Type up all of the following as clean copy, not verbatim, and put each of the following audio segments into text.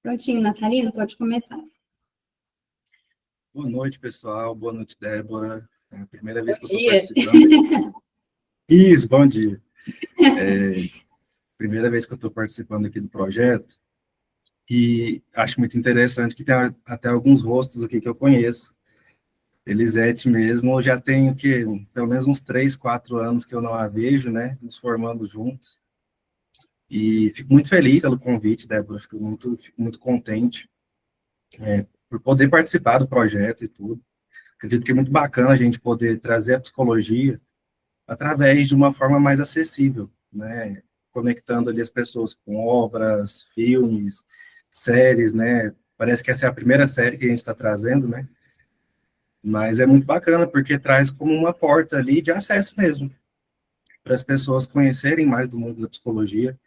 Prontinho, Natalina, pode começar. Boa noite, pessoal. Boa noite, Débora. É a primeira vez que eu estou Dia. participando. Isso, bom dia. Primeira vez que eu estou participando aqui do projeto e acho muito interessante que tem até alguns rostos aqui que eu conheço. Elisete mesmo, eu já tenho pelo menos uns 3, 4 anos que eu não a vejo, né? Nos formando juntos. E fico muito feliz pelo convite, Débora. Fico muito contente por poder participar do projeto e tudo. Acredito que é muito bacana a gente poder trazer a psicologia através de uma forma mais acessível, né? Conectando ali as pessoas com obras, filmes, séries, né? Parece que essa é a primeira série que a gente está trazendo, né? Mas é muito bacana, porque traz como uma porta ali de acesso mesmo, para as pessoas conhecerem mais do mundo da psicologia.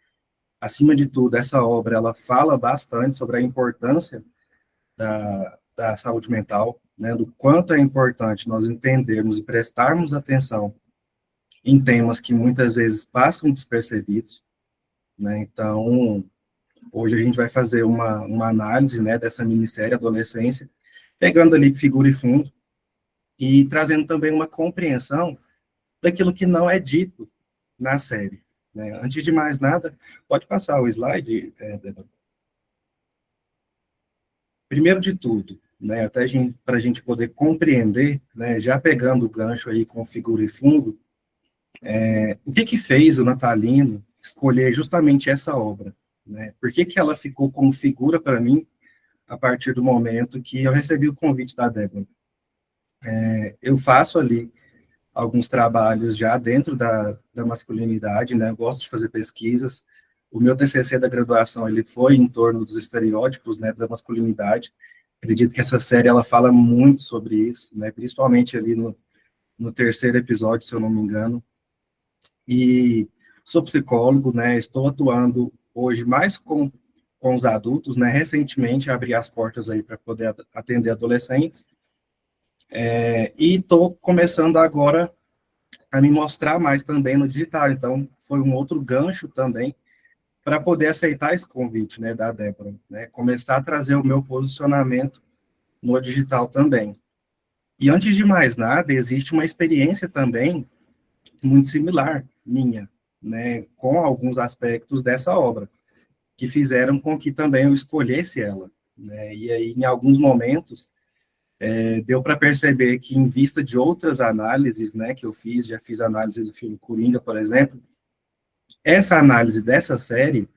Acima de tudo, essa obra, ela fala bastante sobre a importância da saúde mental, né? Do quanto é importante nós entendermos e prestarmos atenção em temas que muitas vezes passam despercebidos, né? Então, hoje a gente vai fazer uma análise, né, dessa minissérie Adolescência, pegando ali figura e fundo e trazendo também uma compreensão daquilo que não é dito na série, né? Antes de mais nada, pode passar o slide, Débora? Primeiro de tudo, né, até para a gente poder compreender, né, já pegando o gancho aí com figura e fundo, o que fez o Natalino escolher justamente essa obra, né? Por que ela ficou como figura para mim a partir do momento que eu recebi o convite da Débora? Eu faço ali alguns trabalhos já dentro da masculinidade, né? Eu gosto de fazer pesquisas. O meu TCC da graduação ele foi em torno dos estereótipos, né, da masculinidade. Acredito que essa série ela fala muito sobre isso, né? Principalmente ali no terceiro episódio, se eu não me engano. E sou psicólogo, né? Estou atuando hoje mais com os adultos, né? Recentemente abri as portas aí para poder atender adolescentes. E estou começando agora a me mostrar mais também no digital. Então, foi um outro gancho também para poder aceitar esse convite, né, da Débora, né? Começar a trazer o meu posicionamento no digital também. E antes de mais nada, existe uma experiência também muito similar minha, né, com alguns aspectos dessa obra, que fizeram com que também eu escolhesse ela, né, e aí em alguns momentos deu para perceber que em vista de outras análises, né, que eu fiz, já fiz análise do filme Coringa, por exemplo, essa análise dessa série,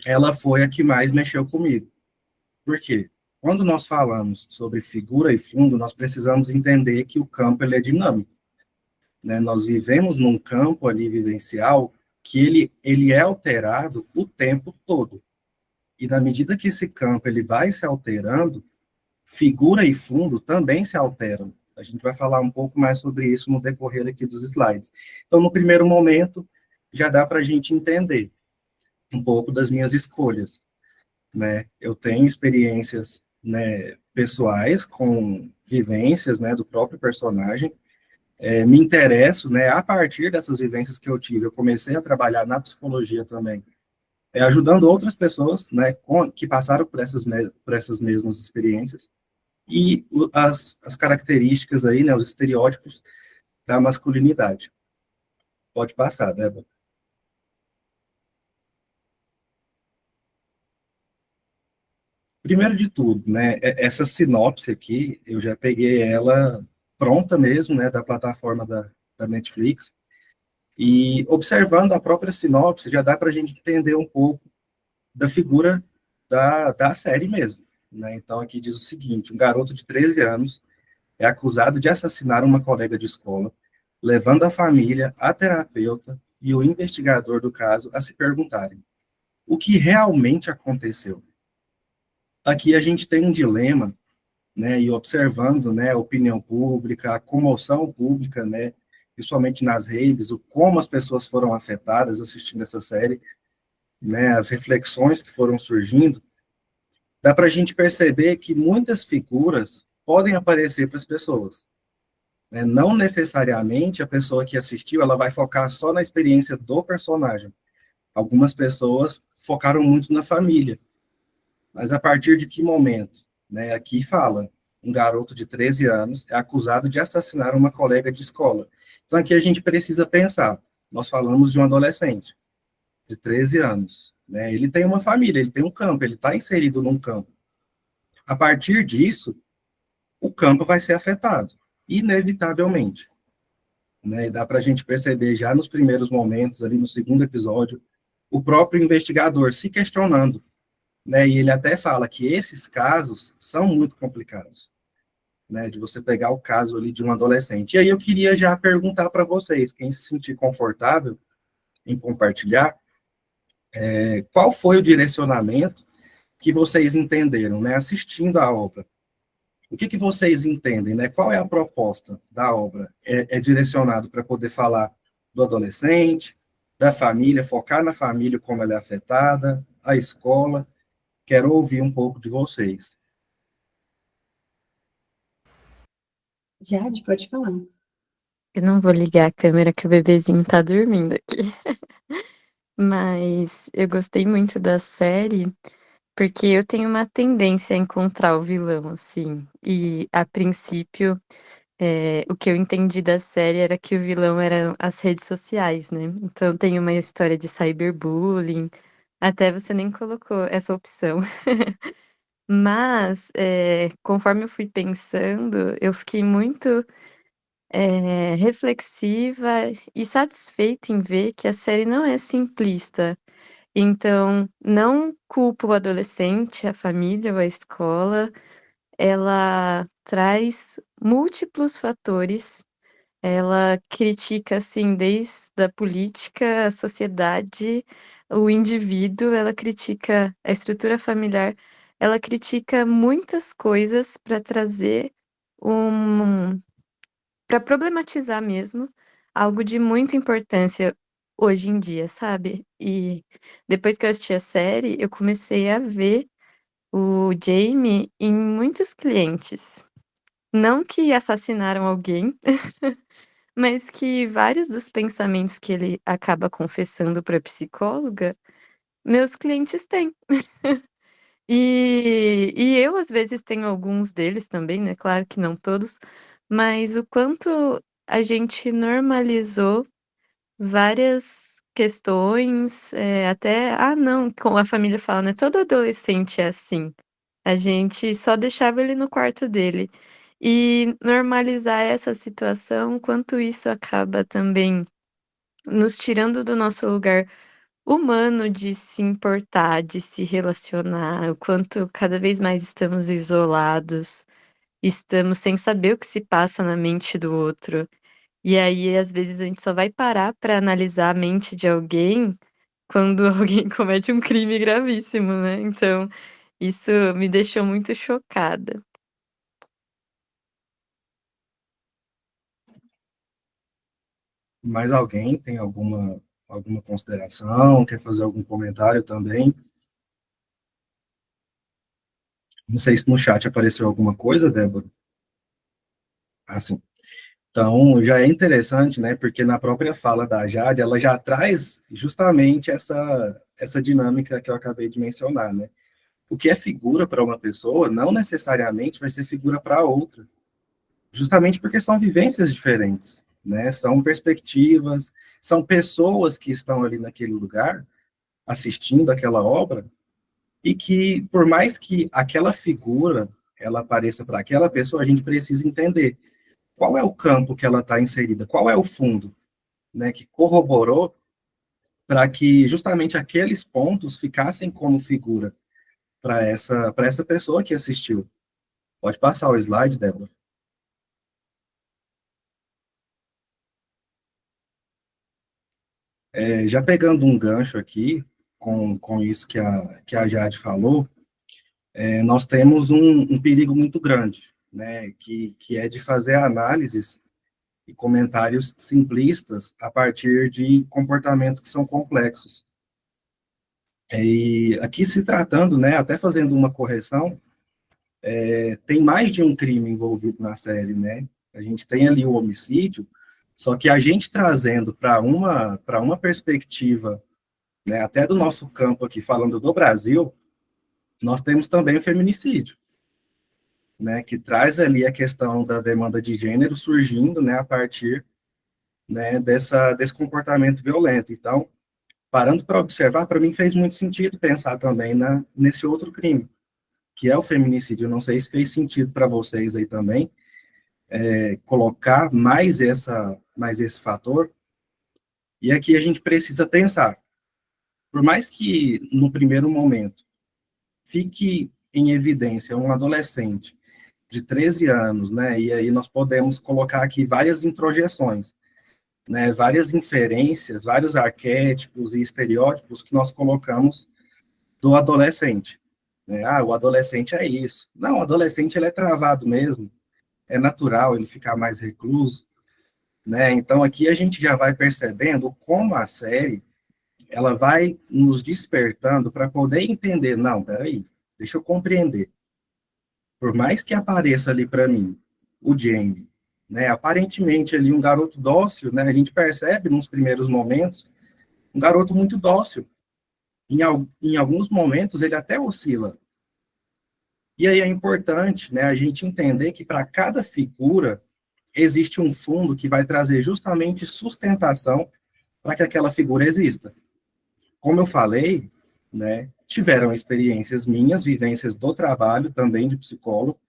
ela foi a que mais mexeu comigo. Por quê? Quando nós falamos sobre figura e fundo, nós precisamos entender que o campo ele é dinâmico, né? Nós vivemos num campo ali vivencial que ele é alterado o tempo todo. E na medida que esse campo ele vai se alterando, figura e fundo também se alteram. A gente vai falar um pouco mais sobre isso no decorrer aqui dos slides. Então, no primeiro momento, já dá para a gente entender um pouco das minhas escolhas, né? Eu tenho experiências, né, pessoais com vivências, né, do próprio personagem, me interesso, né, a partir dessas vivências que eu tive, eu comecei a trabalhar na psicologia também, ajudando outras pessoas, né, que passaram por essas mesmas experiências, e as características aí, né, os estereótipos da masculinidade. Pode passar, Débora. Primeiro de tudo, né, essa sinopse aqui, eu já peguei ela pronta mesmo, né, da plataforma da Netflix, e observando a própria sinopse, já dá para a gente entender um pouco da figura da série mesmo, né? Então, aqui diz o seguinte: um garoto de 13 anos é acusado de assassinar uma colega de escola, levando a família, a terapeuta e o investigador do caso a se perguntarem o que realmente aconteceu. Aqui a gente tem um dilema, né, e observando, né, a opinião pública, a comoção pública, né, principalmente nas redes, o como as pessoas foram afetadas assistindo essa série, né, as reflexões que foram surgindo, dá para a gente perceber que muitas figuras podem aparecer para as pessoas, né? Não necessariamente a pessoa que assistiu ela vai focar só na experiência do personagem. Algumas pessoas focaram muito na família, Mas a partir de que momento? Né? Aqui fala, um garoto de 13 anos é acusado de assassinar uma colega de escola. Então aqui a gente precisa pensar, nós falamos de um adolescente de 13 anos, né? Ele tem uma família, ele tem um campo, ele está inserido num campo. A partir disso, o campo vai ser afetado, inevitavelmente. Né? E dá para a gente perceber já nos primeiros momentos, ali no segundo episódio, o próprio investigador se questionando, né? E ele até fala que esses casos são muito complicados, né? De você pegar o caso ali de um adolescente. E aí eu queria já perguntar para vocês, quem se sentir confortável em compartilhar, qual foi o direcionamento que vocês entenderam, né? Assistindo a obra. O que vocês entendem, né? Qual é a proposta da obra? É direcionado para poder falar do adolescente, da família, focar na família, como ela é afetada, a escola. Quero ouvir um pouco de vocês. Jade, pode falar. Eu não vou ligar a câmera que o bebezinho tá dormindo aqui. Mas eu gostei muito da série porque eu tenho uma tendência a encontrar o vilão, assim. E a princípio, o que eu entendi da série era que o vilão eram as redes sociais, né? Então tem uma história de cyberbullying. Até você nem colocou essa opção. Mas, conforme eu fui pensando, eu fiquei muito reflexiva e satisfeita em ver que a série não é simplista. Então, não culpo o adolescente, a família ou a escola. Ela traz múltiplos fatores. Ela critica, assim, desde a política, a sociedade, o indivíduo, ela critica a estrutura familiar, ela critica muitas coisas para trazer um para problematizar mesmo, algo de muita importância hoje em dia, sabe. E depois que eu assisti a série, eu comecei a ver o Jamie em muitos clientes. Não que assassinaram alguém, mas que vários dos pensamentos que ele acaba confessando pra psicóloga, meus clientes têm. E eu, às vezes, tenho alguns deles também, né, claro que não todos, mas o quanto a gente normalizou várias questões, até "Ah, não", como a família fala, né, todo adolescente é assim. A gente só deixava ele no quarto dele. E normalizar essa situação, quanto isso acaba também nos tirando do nosso lugar humano de se importar, de se relacionar, o quanto cada vez mais estamos isolados, estamos sem saber o que se passa na mente do outro. E aí, às vezes, a gente só vai parar para analisar a mente de alguém quando alguém comete um crime gravíssimo, né. Então, isso me deixou muito chocada. Mais alguém tem alguma consideração? Quer fazer algum comentário também? Não sei se no chat apareceu alguma coisa, Débora. Assim. Então, já é interessante, né? Porque na própria fala da Jade, ela já traz justamente essa dinâmica que eu acabei de mencionar, né? O que é figura para uma pessoa não necessariamente vai ser figura para outra, justamente porque são vivências diferentes, né? São perspectivas, são pessoas que estão ali naquele lugar assistindo aquela obra e que, por mais que aquela figura ela apareça para aquela pessoa, a gente precisa entender qual é o campo que ela está inserida, qual é o fundo, né, que corroborou para que justamente aqueles pontos ficassem como figura para essa pessoa que assistiu. Pode passar o slide, Débora. Já pegando um gancho aqui com isso que a Jade falou, nós temos um perigo muito grande, né, que é de fazer análises e comentários simplistas a partir de comportamentos que são complexos. E aqui se tratando, né, até fazendo uma correção, tem mais de um crime envolvido na série, né? A gente tem ali o homicídio, só que a gente trazendo para uma perspectiva, né, até do nosso campo aqui, falando do Brasil, nós temos também o feminicídio, né, que traz ali a questão da demanda de gênero surgindo, né, a partir, né, desse comportamento violento. Então, parando para observar, para mim fez muito sentido pensar também nesse outro crime, que é o feminicídio. Eu não sei se fez sentido para vocês aí também, colocar mais esse fator. E aqui a gente precisa pensar, por mais que no primeiro momento fique em evidência um adolescente de 13 anos, né, e aí nós podemos colocar aqui várias introjeções, né, várias inferências, vários arquétipos e estereótipos que nós colocamos do adolescente. Né? Ah, o adolescente é isso. Não, o adolescente ele é travado mesmo, é natural ele ficar mais recluso, né? Então aqui a gente já vai percebendo como a série ela vai nos despertando para poder entender, não, peraí, deixa eu compreender. Por mais que apareça ali para mim o Jamie, né, aparentemente ali um garoto dócil, né, a gente percebe nos primeiros momentos um garoto muito dócil. Em alguns momentos ele até oscila. E aí é importante, né, a gente entender que para cada figura existe um fundo que vai trazer justamente sustentação para que aquela figura exista. Como eu falei, né, tiveram experiências minhas, vivências do trabalho também de psicólogo,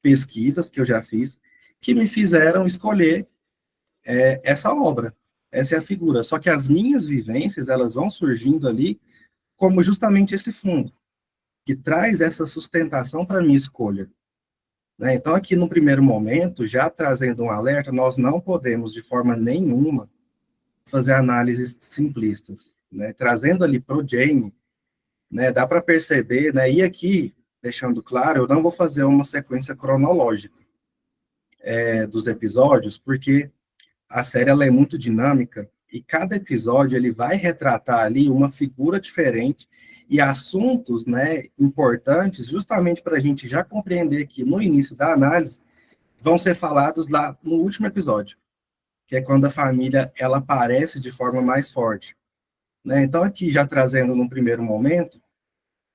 pesquisas que eu já fiz, que me fizeram escolher essa obra, essa é a figura. Só que as minhas vivências, elas vão surgindo ali como justamente esse fundo, que traz essa sustentação para a minha escolha. Né? Então, aqui no primeiro momento, já trazendo um alerta, nós não podemos, de forma nenhuma, fazer análises simplistas. Né? Trazendo ali para o Jamie, né, dá para perceber, né, e aqui, deixando claro, eu não vou fazer uma sequência cronológica dos episódios, porque a série ela é muito dinâmica, e cada episódio ele vai retratar ali uma figura diferente e assuntos, né, importantes, justamente para a gente já compreender que no início da análise vão ser falados lá no último episódio, que é quando a família ela aparece de forma mais forte. Né? Então, aqui já trazendo num primeiro momento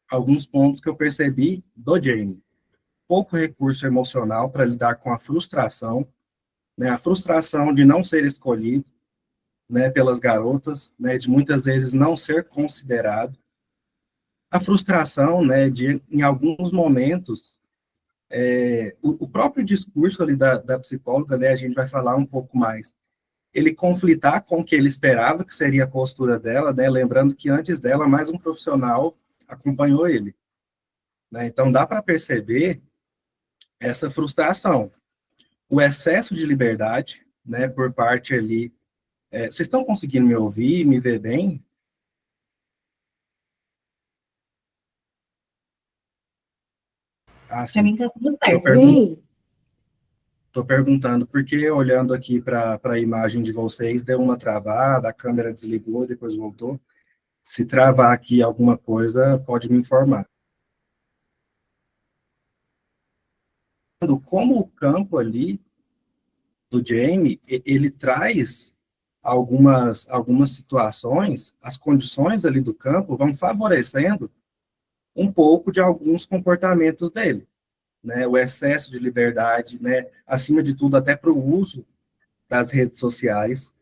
alguns pontos que eu percebi do Jamie. Pouco recurso emocional para lidar com a frustração, né, a frustração de não ser escolhido, né, pelas garotas, né, de muitas vezes não ser considerado, a frustração, né, de em alguns momentos, o próprio discurso ali da psicóloga, né, a gente vai falar um pouco mais, ele conflitar com o que ele esperava que seria a postura dela, né, lembrando que antes dela, mais um profissional acompanhou ele. Né, então, dá para perceber essa frustração, o excesso de liberdade, né, por parte ali. Vocês estão conseguindo me ouvir, me ver bem? Ah, Pra sim. mim tá tudo Estou certo. perguntando, porque olhando aqui para a imagem de vocês, deu uma travada, a câmera desligou, depois voltou. Se travar aqui alguma coisa, pode me informar. Como o campo ali do Jamie, ele traz algumas situações, as condições ali do campo vão favorecendo um pouco de alguns comportamentos dele, né? O excesso de liberdade, né? Acima de tudo, até para o uso das redes sociais,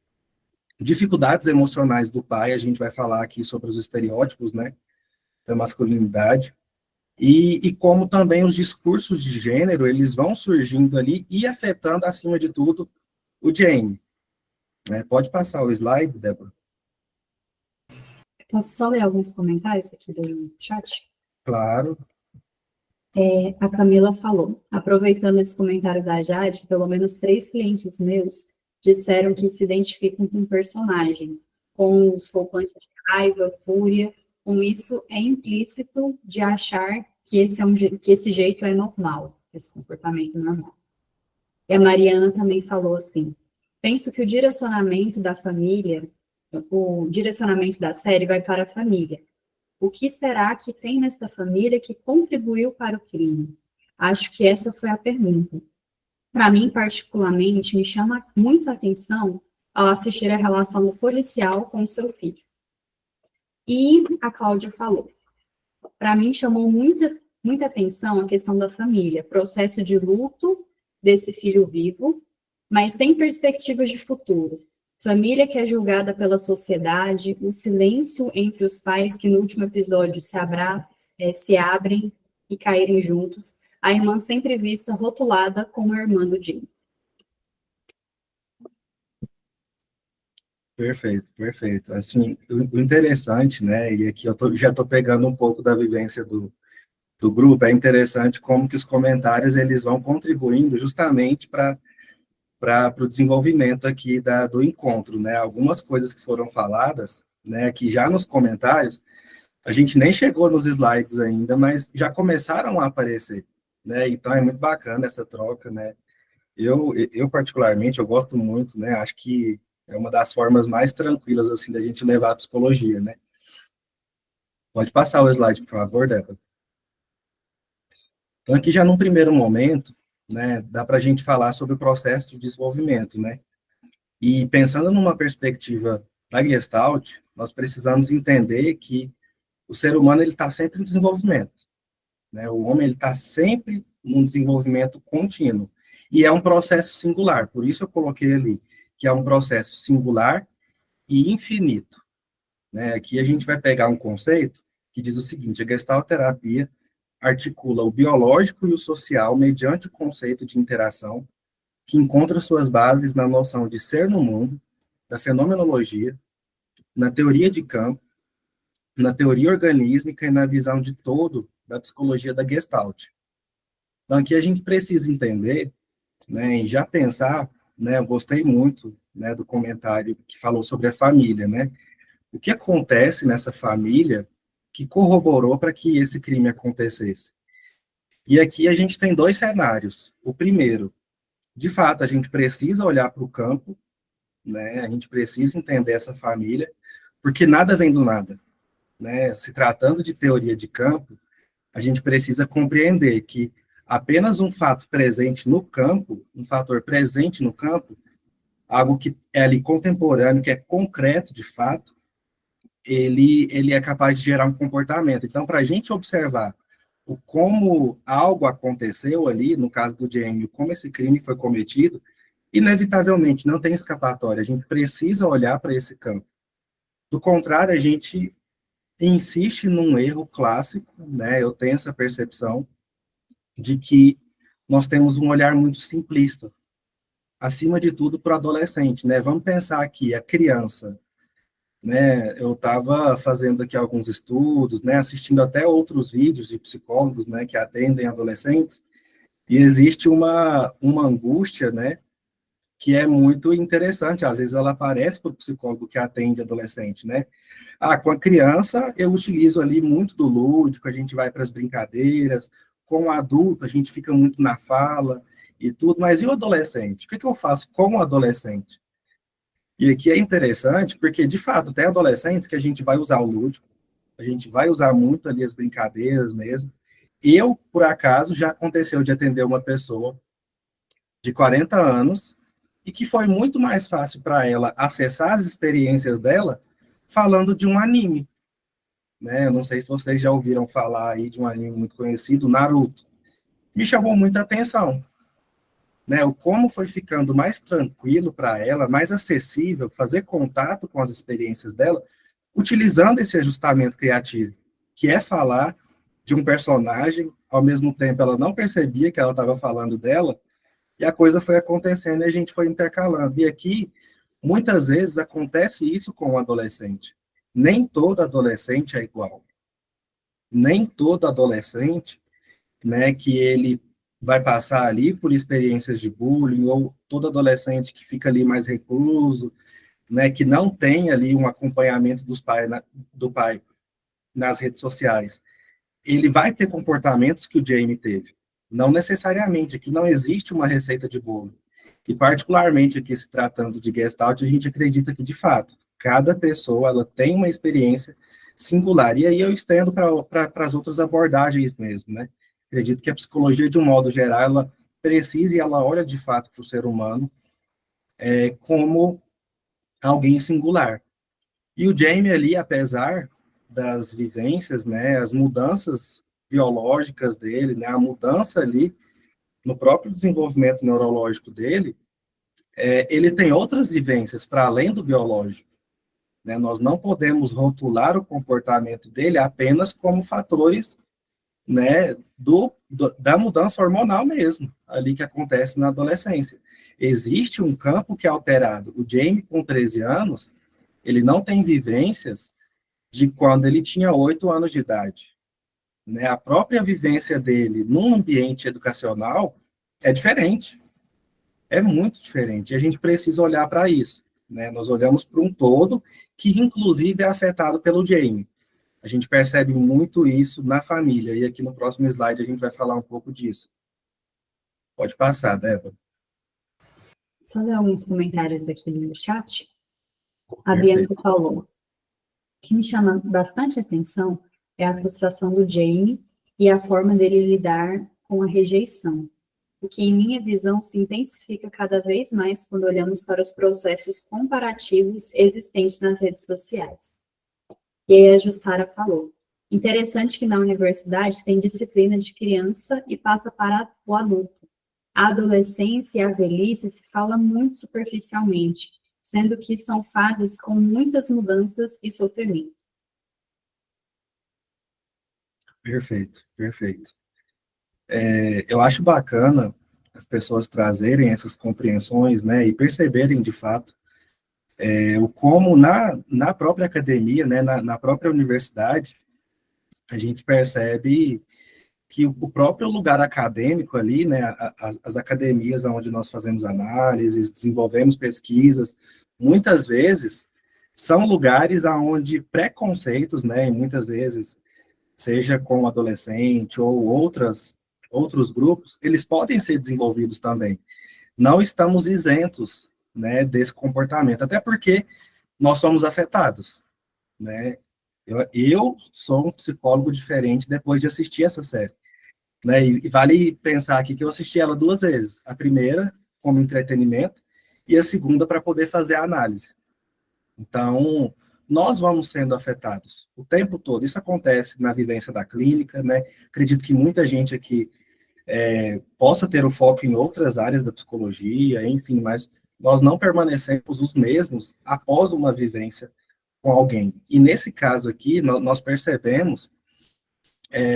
dificuldades emocionais do pai, a gente vai falar aqui sobre os estereótipos, né? Da masculinidade, e como também os discursos de gênero, eles vão surgindo ali e afetando, acima de tudo, o Jamie. Né? Pode passar o slide, Débora? Posso só ler alguns comentários aqui do chat? Claro. A Camila falou, aproveitando esse comentário da Jade, pelo menos 3 clientes meus disseram que se identificam com o personagem, com os roupantes de raiva, fúria, com isso é implícito de achar que que esse jeito é normal, esse comportamento normal. E a Mariana também falou assim, penso que o direcionamento da família, o direcionamento da série vai para a família. O que será que tem nesta família que contribuiu para o crime? Acho que essa foi a pergunta. Para mim, particularmente, me chama muito a atenção ao assistir a relação do policial com o seu filho. E a Cláudia falou, para mim chamou muita muita atenção à questão da família, processo de luto desse filho vivo, mas sem perspectivas de futuro. Família que é julgada pela sociedade, o silêncio entre os pais que no último episódio se abrem e caírem juntos, a irmã sempre vista rotulada como a irmã do Jim. Perfeito, perfeito. Assim, o interessante, né, e aqui já estou pegando um pouco da vivência do grupo, é interessante como que os comentários eles vão contribuindo justamente para o desenvolvimento aqui do encontro, né? Algumas coisas que foram faladas, né, que já nos comentários, a gente nem chegou nos slides ainda, mas já começaram a aparecer, né? Então é muito bacana essa troca, né? Eu particularmente, eu gosto muito, né? Acho que é uma das formas mais tranquilas, assim, da gente levar a psicologia, né? Pode passar o slide, por favor, Débora. Então, aqui já num primeiro momento, né, dá para a gente falar sobre o processo de desenvolvimento, né? E pensando numa perspectiva da Gestalt, nós precisamos entender que o ser humano ele está sempre em desenvolvimento, né? O homem ele está sempre num desenvolvimento contínuo e é um processo singular. Por isso eu coloquei ali que é um processo singular e infinito, né? Aqui a gente vai pegar um conceito que diz o seguinte: a Gestalt terapia articula o biológico e o social mediante o conceito de interação que encontra suas bases na noção de ser no mundo, da fenomenologia, na teoria de campo, na teoria organísmica e na visão de todo da psicologia da Gestalt. Então, aqui a gente precisa entender, né, e já pensar, né, eu gostei muito, né, do comentário que falou sobre a família, né, o que acontece nessa família que corroborou para que esse crime acontecesse. E aqui a gente tem dois cenários. O primeiro, de fato, a gente precisa olhar para o campo, né, a gente precisa entender essa família, porque nada vem do nada, né, se tratando de teoria de campo, a gente precisa compreender que apenas um fato presente no campo, um fator presente no campo, algo que é ali contemporâneo, que é concreto de fato, ele é capaz de gerar um comportamento. Então, para a gente observar como algo aconteceu ali, no caso do Jamie, como esse crime foi cometido, inevitavelmente não tem escapatória, a gente precisa olhar para esse campo. Do contrário, a gente insiste num erro clássico, né? Eu tenho essa percepção de que nós temos um olhar muito simplista, acima de tudo para o adolescente, né? Vamos pensar aqui, a criança, né? Eu estava fazendo aqui alguns estudos, né? Assistindo até outros vídeos de psicólogos, né? Que atendem adolescentes, e existe uma angústia, né? Que é muito interessante, às vezes ela aparece para o psicólogo que atende adolescente, né? Ah, com a criança eu utilizo ali muito do lúdico, a gente vai para as brincadeiras, com o adulto a gente fica muito na fala e tudo, mas e o adolescente? O que eu faço com o adolescente? E aqui é interessante, porque de fato tem adolescentes que a gente vai usar o lúdico, a gente vai usar muito ali as brincadeiras mesmo. Eu, por acaso, já aconteceu de atender uma pessoa de 40 anos e que foi muito mais fácil para ela acessar as experiências dela falando de um anime, né? Eu não sei se vocês já ouviram falar aí de um anime muito conhecido, Naruto. Me chamou muita atenção, né? O como foi ficando mais tranquilo para ela, mais acessível, fazer contato com as experiências dela, utilizando esse ajustamento criativo, que é falar de um personagem, ao mesmo tempo ela não percebia que ela estava falando dela, e a coisa foi acontecendo e a gente foi intercalando. E aqui, muitas vezes, acontece isso com o adolescente. Nem todo adolescente é igual. Nem todo adolescente, né, que ele vai passar ali por experiências de bullying, ou todo adolescente que fica ali mais recluso, né, que não tem ali um acompanhamento do pai nas redes sociais, ele vai ter comportamentos que o Jamie teve. Não necessariamente, aqui não existe uma receita de bolo. E particularmente aqui se tratando de Gestalt, a gente acredita que, de fato, cada pessoa ela tem uma experiência singular. E aí eu estendo para as outras abordagens mesmo, né? Acredito que a psicologia, de um modo geral, ela precisa e ela olha, de fato, para o ser humano como alguém singular. E o Jamie ali, apesar das vivências, né, as mudanças biológicas dele, né, a mudança ali no próprio desenvolvimento neurológico dele, ele tem outras vivências para além do biológico, né? Nós não podemos rotular o comportamento dele apenas como fatores, né, da mudança hormonal mesmo, ali que acontece na adolescência. Existe um campo que é alterado. O Jamie, com 13 anos, ele não tem vivências de quando ele tinha 8 anos de idade, né? A própria vivência dele num ambiente educacional é diferente, é muito diferente. E a gente precisa olhar para isso, né? Nós olhamos para um todo que, inclusive, é afetado pelo Jamie. A gente percebe muito isso na família, e aqui no próximo slide a gente vai falar um pouco disso. Pode passar, Débora. Só dar alguns comentários aqui no chat. A Perfeito. Bianca falou: o que me chama bastante atenção é a frustração do Jamie e a forma dele lidar com a rejeição, o que, em minha visão, se intensifica cada vez mais quando olhamos para os processos comparativos existentes nas redes sociais. E aí a Jussara falou: interessante que na universidade tem disciplina de criança e passa para o adulto. A adolescência e a velhice se fala muito superficialmente, sendo que são fases com muitas mudanças e sofrimento. Perfeito, perfeito. Eu acho bacana as pessoas trazerem essas compreensões, né, e perceberem, de fato, o como na própria academia, né, na própria universidade, a gente percebe que o próprio lugar acadêmico ali, né, as academias onde nós fazemos análises, desenvolvemos pesquisas, muitas vezes são lugares onde preconceitos, né, e muitas vezes, seja com o adolescente ou outros grupos, eles podem ser desenvolvidos também. Não estamos isentos, né, desse comportamento, até porque nós somos afetados, né? Eu sou um psicólogo diferente depois de assistir essa série, né? E vale pensar aqui que eu assisti ela 2 vezes. A primeira como entretenimento e a segunda para poder fazer a análise. Então, nós vamos sendo afetados o tempo todo. Isso acontece na vivência da clínica, né? Acredito que muita gente aqui possa ter o foco em outras áreas da psicologia, enfim, mas nós não permanecemos os mesmos após uma vivência com alguém. E nesse caso aqui, nós percebemos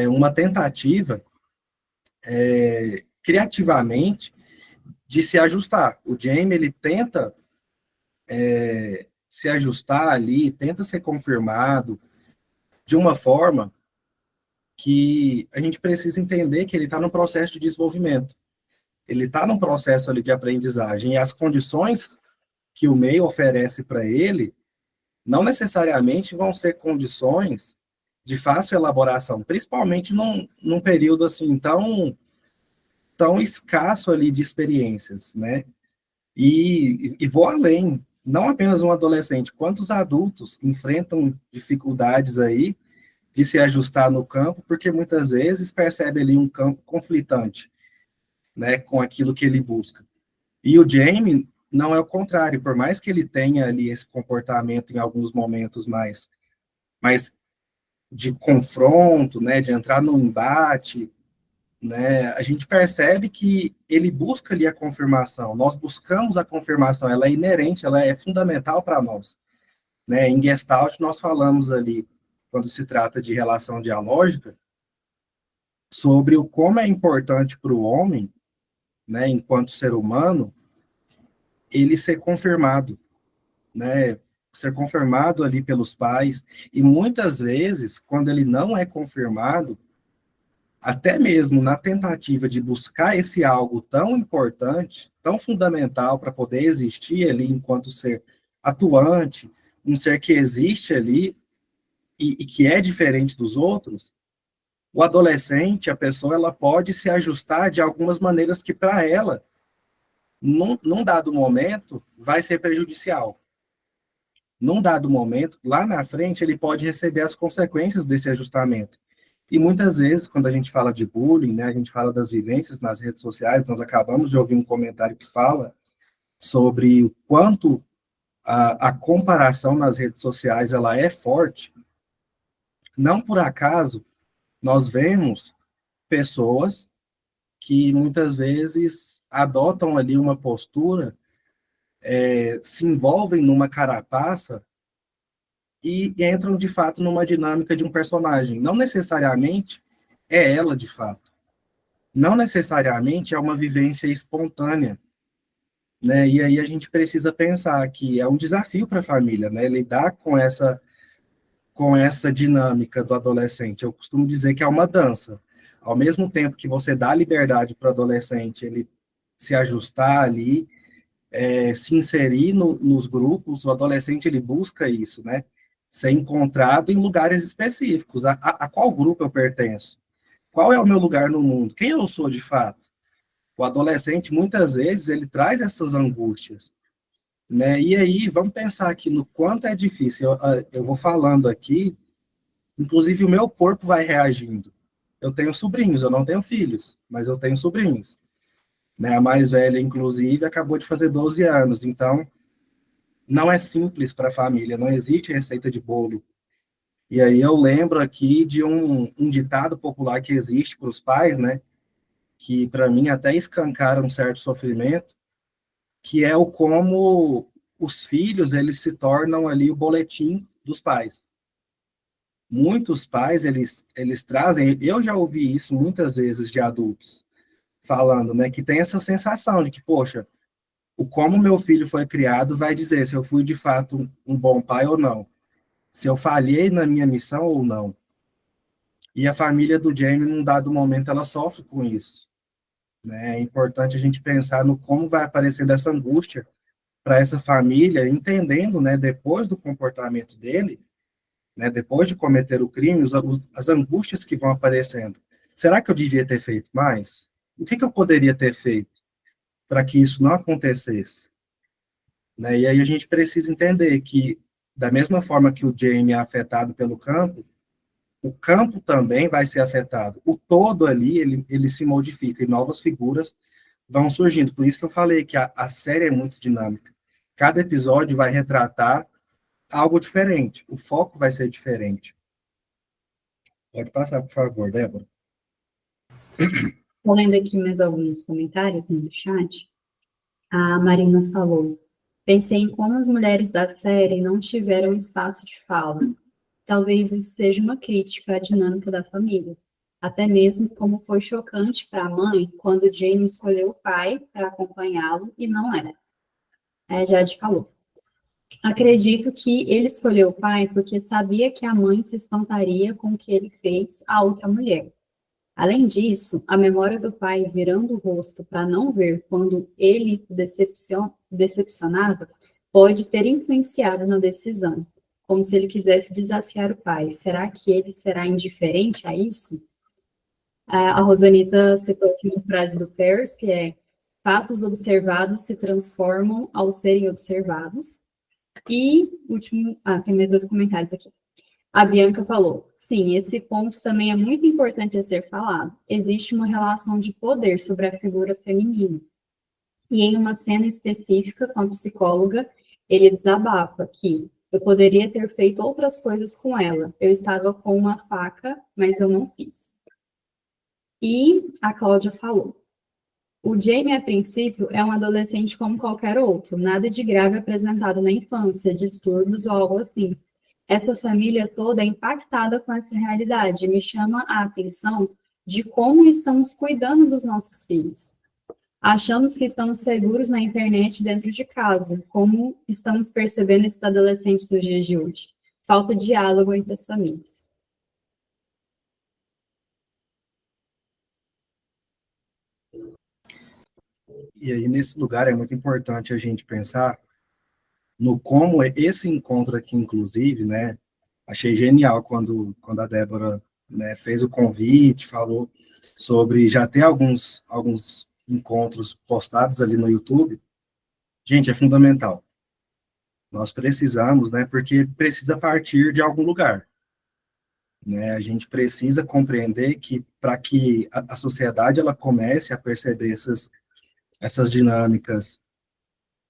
uma tentativa criativamente de se ajustar. O Jamie, ele tenta se ajustar ali, tenta ser confirmado de uma forma que a gente precisa entender que ele está num processo de desenvolvimento. Ele está num processo ali de aprendizagem, e as condições que o meio oferece para ele não necessariamente vão ser condições de fácil elaboração, principalmente num período assim tão escasso ali de experiências, né? E vou além, não apenas um adolescente, quantos adultos enfrentam dificuldades aí de se ajustar no campo, porque muitas vezes percebe ali um campo conflitante, né, com aquilo que ele busca. E o Jamie não é o contrário, por mais que ele tenha ali esse comportamento em alguns momentos mais de confronto, né, de entrar no embate, né, a gente percebe que ele busca ali a confirmação, nós buscamos a confirmação, ela é inerente, ela é fundamental para nós, né? Em Gestalt nós falamos ali, quando se trata de relação dialógica, sobre o como é importante para o homem, né, enquanto ser humano, ele ser confirmado, né, ser confirmado ali pelos pais, e muitas vezes, quando ele não é confirmado, até mesmo na tentativa de buscar esse algo tão importante, tão fundamental para poder existir ali enquanto ser atuante, um ser que existe ali e que é diferente dos outros, o adolescente, a pessoa, ela pode se ajustar de algumas maneiras que para ela, num dado momento, vai ser prejudicial. Num dado momento, lá na frente, ele pode receber as consequências desse ajustamento. E muitas vezes, quando a gente fala de bullying, né, a gente fala das vivências nas redes sociais, nós acabamos de ouvir um comentário que fala sobre o quanto a comparação nas redes sociais ela é forte. Não por acaso, nós vemos pessoas que muitas vezes adotam ali uma postura, se envolvem numa carapaça e entram de fato numa dinâmica de um personagem. Não necessariamente é ela de fato. Não necessariamente é uma vivência espontânea, né? E aí a gente precisa pensar que é um desafio para a família, né? Lidar com essa dinâmica do adolescente. Eu costumo dizer que é uma dança. Ao mesmo tempo que você dá liberdade para o adolescente ele se ajustar ali, se inserir nos grupos, o adolescente ele busca isso, né? Ser encontrado em lugares específicos. A qual grupo eu pertenço? Qual é o meu lugar no mundo? Quem eu sou de fato? O adolescente, muitas vezes, ele traz essas angústias, né? E aí, vamos pensar aqui no quanto é difícil. Eu vou falando aqui, inclusive o meu corpo vai reagindo. Eu tenho sobrinhos, eu não tenho filhos, mas eu tenho sobrinhos, né? A mais velha, inclusive, acabou de fazer 12 anos, então não é simples para a família, não existe receita de bolo. E aí eu lembro aqui de um ditado popular que existe para os pais, né? Que para mim até escancara um certo sofrimento, que é o como os filhos eles se tornam ali o boletim dos pais. Muitos pais eles trazem, eu já ouvi isso muitas vezes de adultos falando, né, que tem essa sensação de que, poxa, o como meu filho foi criado vai dizer se eu fui de fato um bom pai ou não, se eu falhei na minha missão ou não. E a família do Jamie, num dado momento, ela sofre com isso, né? É importante a gente pensar no como vai aparecendo essa angústia para essa família, entendendo, né, depois do comportamento dele, né, depois de cometer o crime, as angústias que vão aparecendo. Será que eu devia ter feito mais? O que eu poderia ter feito para que isso não acontecesse? Né? E aí a gente precisa entender que, da mesma forma que o Jamie é afetado pelo campo, o campo também vai ser afetado. O todo ali, ele se modifica e novas figuras vão surgindo. Por isso que eu falei que a série é muito dinâmica. Cada episódio vai retratar algo diferente. O foco vai ser diferente. Pode passar, por favor, Débora. Estou lendo aqui mais alguns comentários no chat. A Marina falou: pensei em como as mulheres da série não tiveram espaço de fala. Talvez isso seja uma crítica à dinâmica da família. Até mesmo como foi chocante para a mãe quando Jamie escolheu o pai para acompanhá-lo e não ela. A Jade falou: acredito que ele escolheu o pai porque sabia que a mãe se espantaria com o que ele fez à outra mulher. Além disso, a memória do pai virando o rosto para não ver quando ele o decepcionava pode ter influenciado na decisão, como se ele quisesse desafiar o pai. Será que ele será indiferente a isso? A Rosanita citou aqui uma frase do Peirce, que é: fatos observados se transformam ao serem observados. E, último, tem mais dois comentários aqui. A Bianca falou: sim, esse ponto também é muito importante a ser falado. Existe uma relação de poder sobre a figura feminina. E em uma cena específica com a psicóloga, ele desabafa que eu poderia ter feito outras coisas com ela. Eu estava com uma faca, mas eu não fiz. E a Cláudia falou: o Jamie, a princípio, é um adolescente como qualquer outro, nada de grave apresentado na infância, distúrbios ou algo assim. Essa família toda é impactada com essa realidade, me chama a atenção de como estamos cuidando dos nossos filhos. Achamos que estamos seguros na internet dentro de casa, como estamos percebendo esses adolescentes nos dias de hoje. Falta diálogo entre as famílias. E aí, nesse lugar, é muito importante a gente pensar no como esse encontro aqui, inclusive, né? Achei genial quando a Débora, né, fez o convite, falou sobre já ter alguns encontros postados ali no YouTube. Gente, é fundamental. Nós precisamos, né? Porque precisa partir de algum lugar. Né? A gente precisa compreender que para que a sociedade ela comece a perceber essas dinâmicas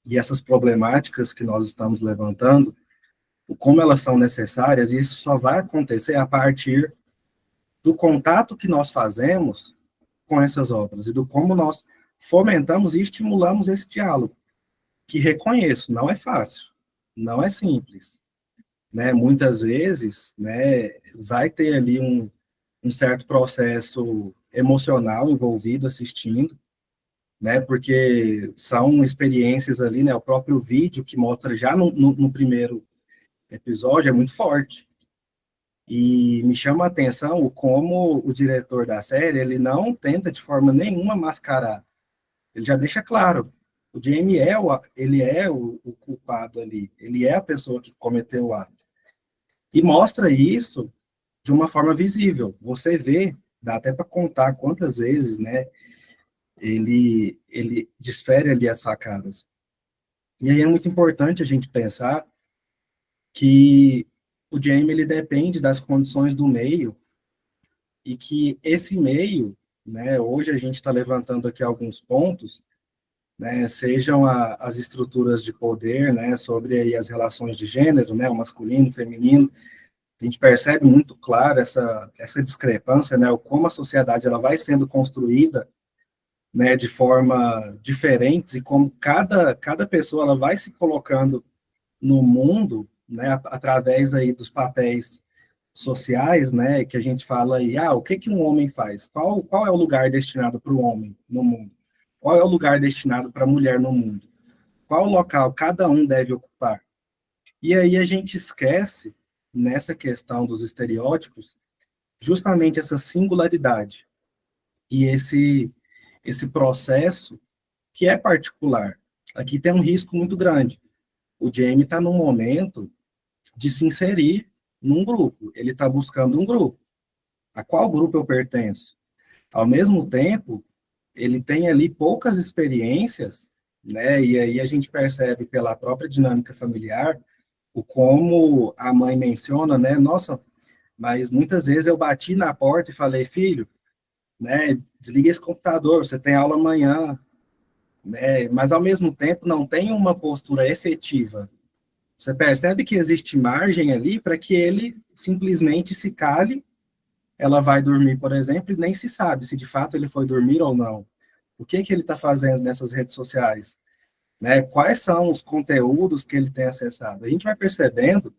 e essas problemáticas que nós estamos levantando, como elas são necessárias, isso só vai acontecer a partir do contato que nós fazemos com essas obras e do como nós fomentamos e estimulamos esse diálogo, que reconheço, não é fácil, não é simples, né? Muitas vezes, né, vai ter ali um certo processo emocional envolvido assistindo, né, porque são experiências ali, né, o próprio vídeo que mostra já no primeiro episódio é muito forte, e me chama a atenção o como o diretor da série, ele não tenta de forma nenhuma mascarar, ele já deixa claro, o Jamie ele é o culpado ali, ele é a pessoa que cometeu o ato, e mostra isso de uma forma visível, você vê, dá até para contar quantas vezes, né, ele desfere ali as facadas. E aí é muito importante a gente pensar que o Jamie, ele depende das condições do meio, e que esse meio, né, hoje a gente está levantando aqui alguns pontos, né, sejam as estruturas de poder, né, sobre aí as relações de gênero, né, o masculino, o feminino, a gente percebe muito claro essa discrepância, né, o como a sociedade ela vai sendo construída, né, de forma diferente, e como cada pessoa ela vai se colocando no mundo, né, através aí dos papéis sociais, né, que a gente fala aí, o que que um homem faz? Qual é o lugar destinado para o homem no mundo? Qual é o lugar destinado para a mulher no mundo? Qual local cada um deve ocupar? E aí a gente esquece, nessa questão dos estereótipos, justamente essa singularidade e esse processo que é particular. Aqui tem um risco muito grande. O Jamie está num momento de se inserir num grupo. Ele está buscando um grupo. A qual grupo eu pertenço? Ao mesmo tempo, ele tem ali poucas experiências, né? E aí a gente percebe pela própria dinâmica familiar o como a mãe menciona, né? Nossa, mas muitas vezes eu bati na porta e falei, filho, né? Desliga esse computador, você tem aula amanhã, né? Mas ao mesmo tempo não tem uma postura efetiva. Você percebe que existe margem ali para que ele simplesmente se cale. Ela vai dormir, por exemplo, e nem se sabe se de fato ele foi dormir ou não. O que que ele está fazendo nessas redes sociais? Né? Quais são os conteúdos que ele tem acessado? A gente vai percebendo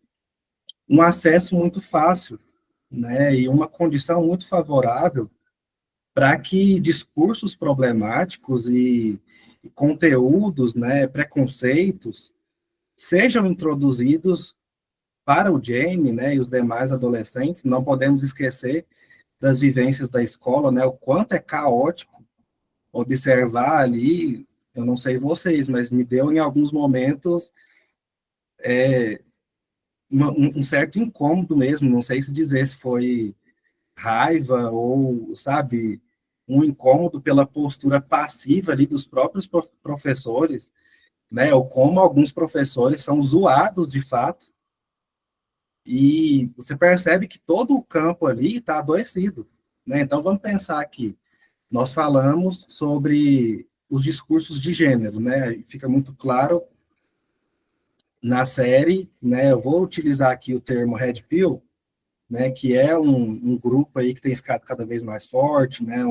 um acesso muito fácil, né? E uma condição muito favorável para que discursos problemáticos e conteúdos, né, preconceitos, sejam introduzidos para o Jamie, né, e os demais adolescentes. Não podemos esquecer das vivências da escola, né, o quanto é caótico observar ali, eu não sei vocês, mas me deu em alguns momentos um certo incômodo mesmo, não sei se dizer se foi raiva ou, sabe, um incômodo pela postura passiva ali dos próprios professores, né, ou como alguns professores são zoados de fato, e você percebe que todo o campo ali está adoecido, né? Então vamos pensar aqui, nós falamos sobre os discursos de gênero, né? Fica muito claro na série, né? Eu vou utilizar aqui o termo Red Pill, né? Que é um grupo aí que tem ficado cada vez mais forte, né?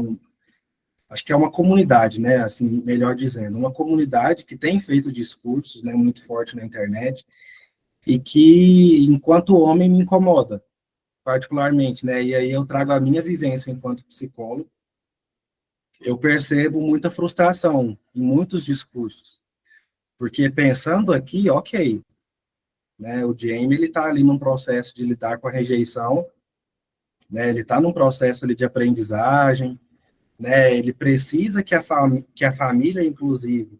Acho que é uma comunidade, né? Assim, melhor dizendo, uma comunidade que tem feito discursos, né? Muito forte na internet e que, enquanto homem, me incomoda particularmente, né? E aí eu trago a minha vivência enquanto psicólogo. Eu percebo muita frustração em muitos discursos, porque pensando aqui, ok, né, o Jamie ele está ali num processo de lidar com a rejeição, né, ele está num processo ali de aprendizagem, né, ele precisa que a família, inclusive,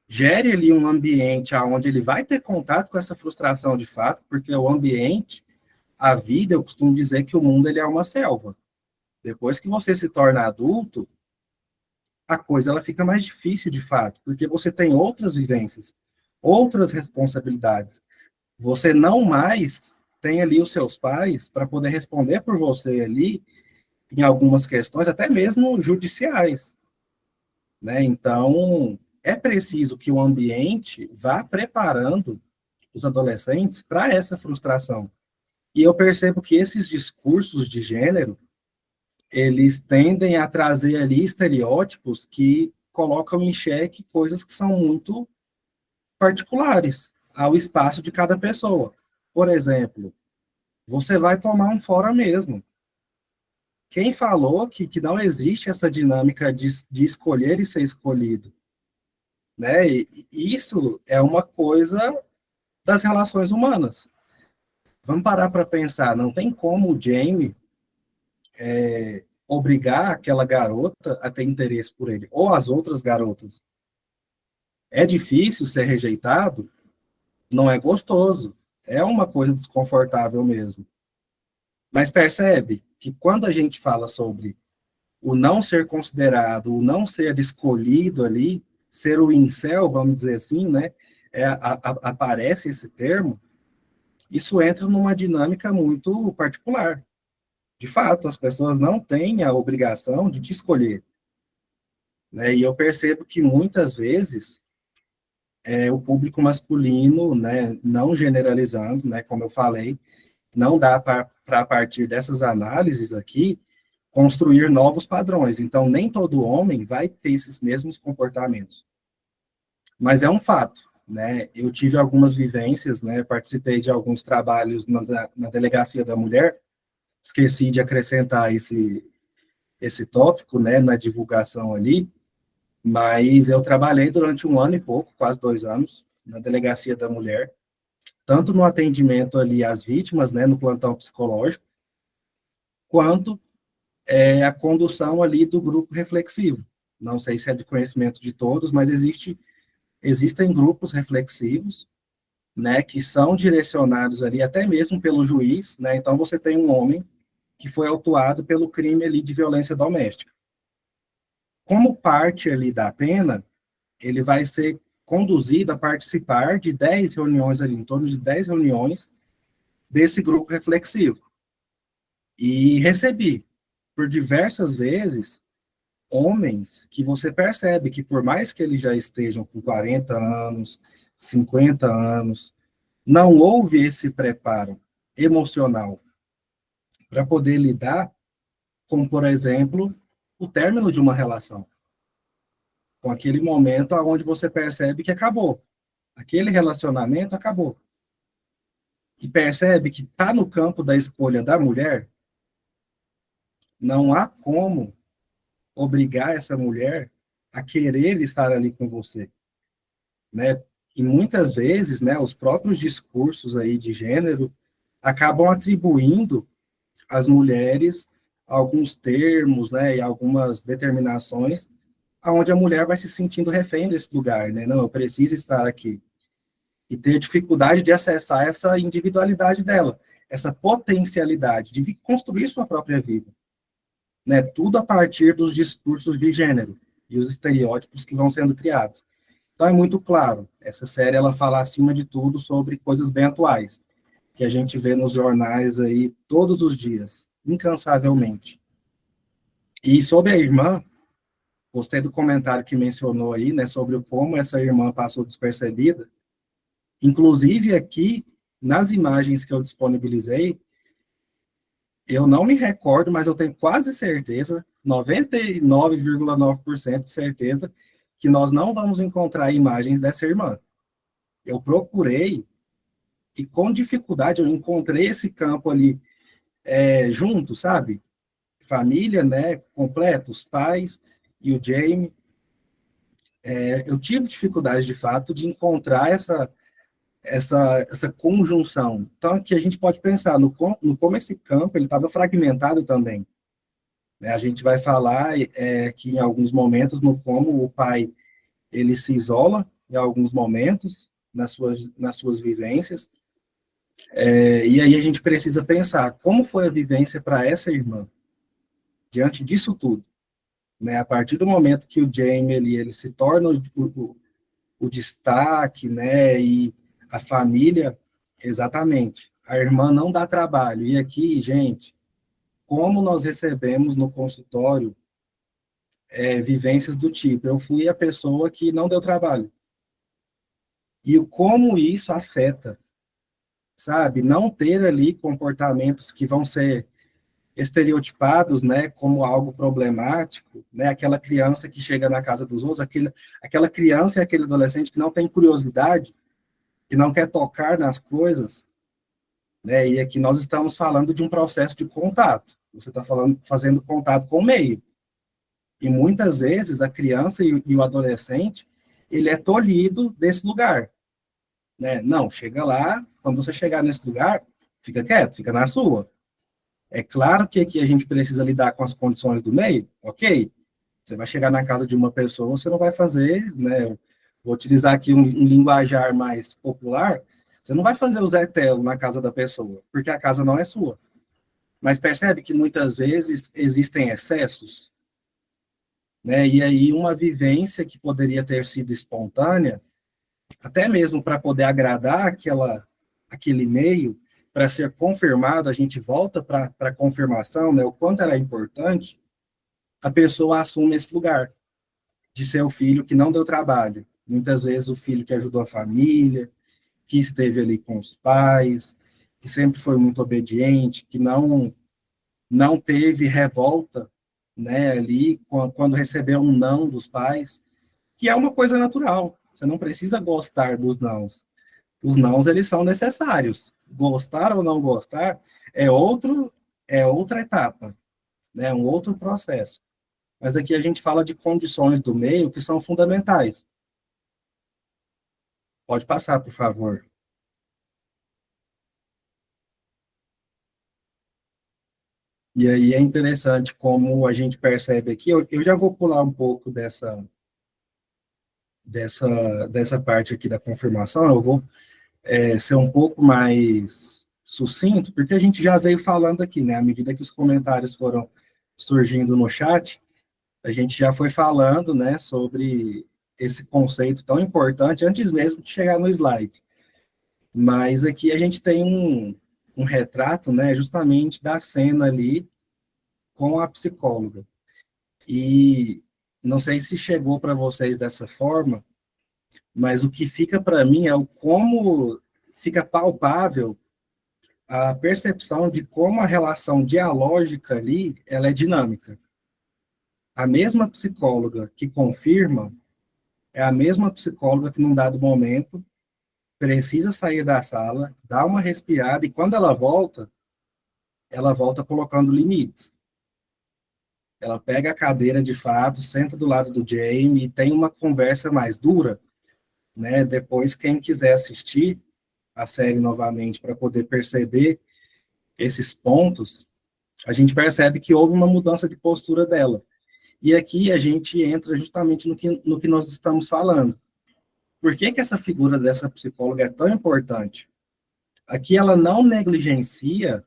gere ali um ambiente onde ele vai ter contato com essa frustração de fato, porque o ambiente, a vida, eu costumo dizer que o mundo ele é uma selva. Depois que você se torna adulto, a coisa ela fica mais difícil de fato, porque você tem outras vivências, outras responsabilidades. Você não mais tem ali os seus pais para poder responder por você ali em algumas questões, até mesmo judiciais, né? Então, é preciso que o ambiente vá preparando os adolescentes para essa frustração. E eu percebo que esses discursos de gênero, eles tendem a trazer ali estereótipos que colocam em xeque coisas que são muito particulares ao espaço de cada pessoa. Por exemplo, você vai tomar um fora mesmo. Quem falou que não existe essa dinâmica de escolher e ser escolhido? Né? E isso é uma coisa das relações humanas. Vamos parar para pensar, não tem como o Jamie obrigar aquela garota a ter interesse por ele, ou as outras garotas. É difícil ser rejeitado, não é gostoso, é uma coisa desconfortável mesmo. Mas percebe que quando a gente fala sobre o não ser considerado, o não ser escolhido ali, ser o incel, vamos dizer assim, né? Aparece esse termo, isso entra numa dinâmica muito particular. De fato, as pessoas não têm a obrigação de te escolher. Né? E eu percebo que muitas vezes o público masculino, né, não generalizando, né, como eu falei, não dá para, a partir dessas análises aqui, construir novos padrões. Então, nem todo homem vai ter esses mesmos comportamentos. Mas é um fato, né? Eu tive algumas vivências, né? Participei de alguns trabalhos na Delegacia da Mulher, esqueci de acrescentar esse tópico, né, na divulgação ali, mas eu trabalhei durante 1 ano e pouco, quase 2 anos, na Delegacia da Mulher, tanto no atendimento ali às vítimas, né, no plantão psicológico, quanto a condução ali do grupo reflexivo. Não sei se é de conhecimento de todos, mas existem grupos reflexivos, né, que são direcionados ali até mesmo pelo juiz, né, então você tem um homem que foi autuado pelo crime ali de violência doméstica. Como parte ali da pena, ele vai ser conduzido a participar de 10 reuniões ali, em torno de 10 reuniões desse grupo reflexivo. E recebi, por diversas vezes, homens que você percebe que por mais que eles já estejam com 40 anos, 50 anos, não houve esse preparo emocional para poder lidar com, por exemplo, o término de uma relação. Com aquele momento onde você percebe que acabou. Aquele relacionamento acabou. E percebe que está no campo da escolha da mulher, não há como obrigar essa mulher a querer estar ali com você, né? E muitas vezes, né, os próprios discursos aí de gênero acabam atribuindo às mulheres alguns termos, né, e algumas determinações aonde a mulher vai se sentindo refém desse lugar, né? Não, eu preciso estar aqui. E ter dificuldade de acessar essa individualidade dela, essa potencialidade de construir sua própria vida. Né? Tudo a partir dos discursos de gênero e os estereótipos que vão sendo criados. Então é muito claro, essa série ela fala acima de tudo sobre coisas bem atuais, que a gente vê nos jornais aí todos os dias, incansavelmente. E sobre a irmã, gostei do comentário que mencionou aí, né, sobre como essa irmã passou despercebida. Inclusive aqui, nas imagens que eu disponibilizei, eu não me recordo, mas eu tenho quase certeza, 99,9% de certeza, que nós não vamos encontrar imagens dessa irmã. Eu procurei e com dificuldade eu encontrei esse campo ali junto, sabe? Família, né, completo, os pais e o Jamie. Eu tive dificuldade, de fato, de encontrar essa conjunção. Então, que a gente pode pensar no como esse campo ele estava fragmentado também. Né? A gente vai falar que em alguns momentos no como o pai ele se isola em alguns momentos nas suas vivências, e aí a gente precisa pensar como foi a vivência para essa irmã diante disso tudo. Né? A partir do momento que o Jamie ele se torna o destaque, né, e a família, exatamente, a irmã não dá trabalho. E aqui, gente, como nós recebemos no consultório vivências do tipo, eu fui a pessoa que não deu trabalho. E como isso afeta, sabe? Não ter ali comportamentos que vão ser estereotipados, né, como algo problemático, né, aquela criança que chega na casa dos outros, aquela criança e aquele adolescente que não tem curiosidade, que não quer tocar nas coisas, né, e aqui nós estamos falando de um processo de contato, você está fazendo contato com o meio, e muitas vezes a criança e o adolescente, ele é tolhido desse lugar, né, não, chega lá, quando você chegar nesse lugar, fica quieto, fica na sua. É claro que aqui a gente precisa lidar com as condições do meio, ok? Você vai chegar na casa de uma pessoa, você não vai fazer, né? Vou utilizar aqui um linguajar mais popular, você não vai fazer o Zé Telo na casa da pessoa, porque a casa não é sua. Mas percebe que muitas vezes existem excessos, né? E aí uma vivência que poderia ter sido espontânea, até mesmo para poder agradar aquele meio, para ser confirmado, a gente volta para a confirmação, né, o quanto ela é importante, a pessoa assume esse lugar de ser o filho que não deu trabalho. Muitas vezes o filho que ajudou a família, que esteve ali com os pais, que sempre foi muito obediente, que não teve revolta, né, ali quando recebeu um não dos pais, que é uma coisa natural. Você não precisa gostar dos nãos. Os nãos, eles são necessários. Gostar ou não gostar é outra etapa, né? Um outro processo. Mas aqui a gente fala de condições do meio que são fundamentais. Pode passar, por favor. E aí é interessante como a gente percebe aqui, eu já vou pular um pouco dessa parte aqui da confirmação, eu vou ser um pouco mais sucinto, porque a gente já veio falando aqui, né? À medida que os comentários foram surgindo no chat, a gente já foi falando, né, sobre esse conceito tão importante antes mesmo de chegar no slide. Mas aqui a gente tem um retrato, né, justamente da cena ali com a psicóloga. E não sei se chegou para vocês dessa forma, mas o que fica para mim é o como fica palpável a percepção de como a relação dialógica ali, ela é dinâmica. A mesma psicóloga que confirma é a mesma psicóloga que, num dado momento, precisa sair da sala, dar uma respirada, e quando ela volta colocando limites. Ela pega a cadeira de fato, senta do lado do Jamie e tem uma conversa mais dura, né? Depois, quem quiser assistir a série novamente para poder perceber esses pontos, a gente percebe que houve uma mudança de postura dela. E aqui a gente entra justamente no que nós estamos falando. Por que essa figura dessa psicóloga é tão importante? Aqui ela não negligencia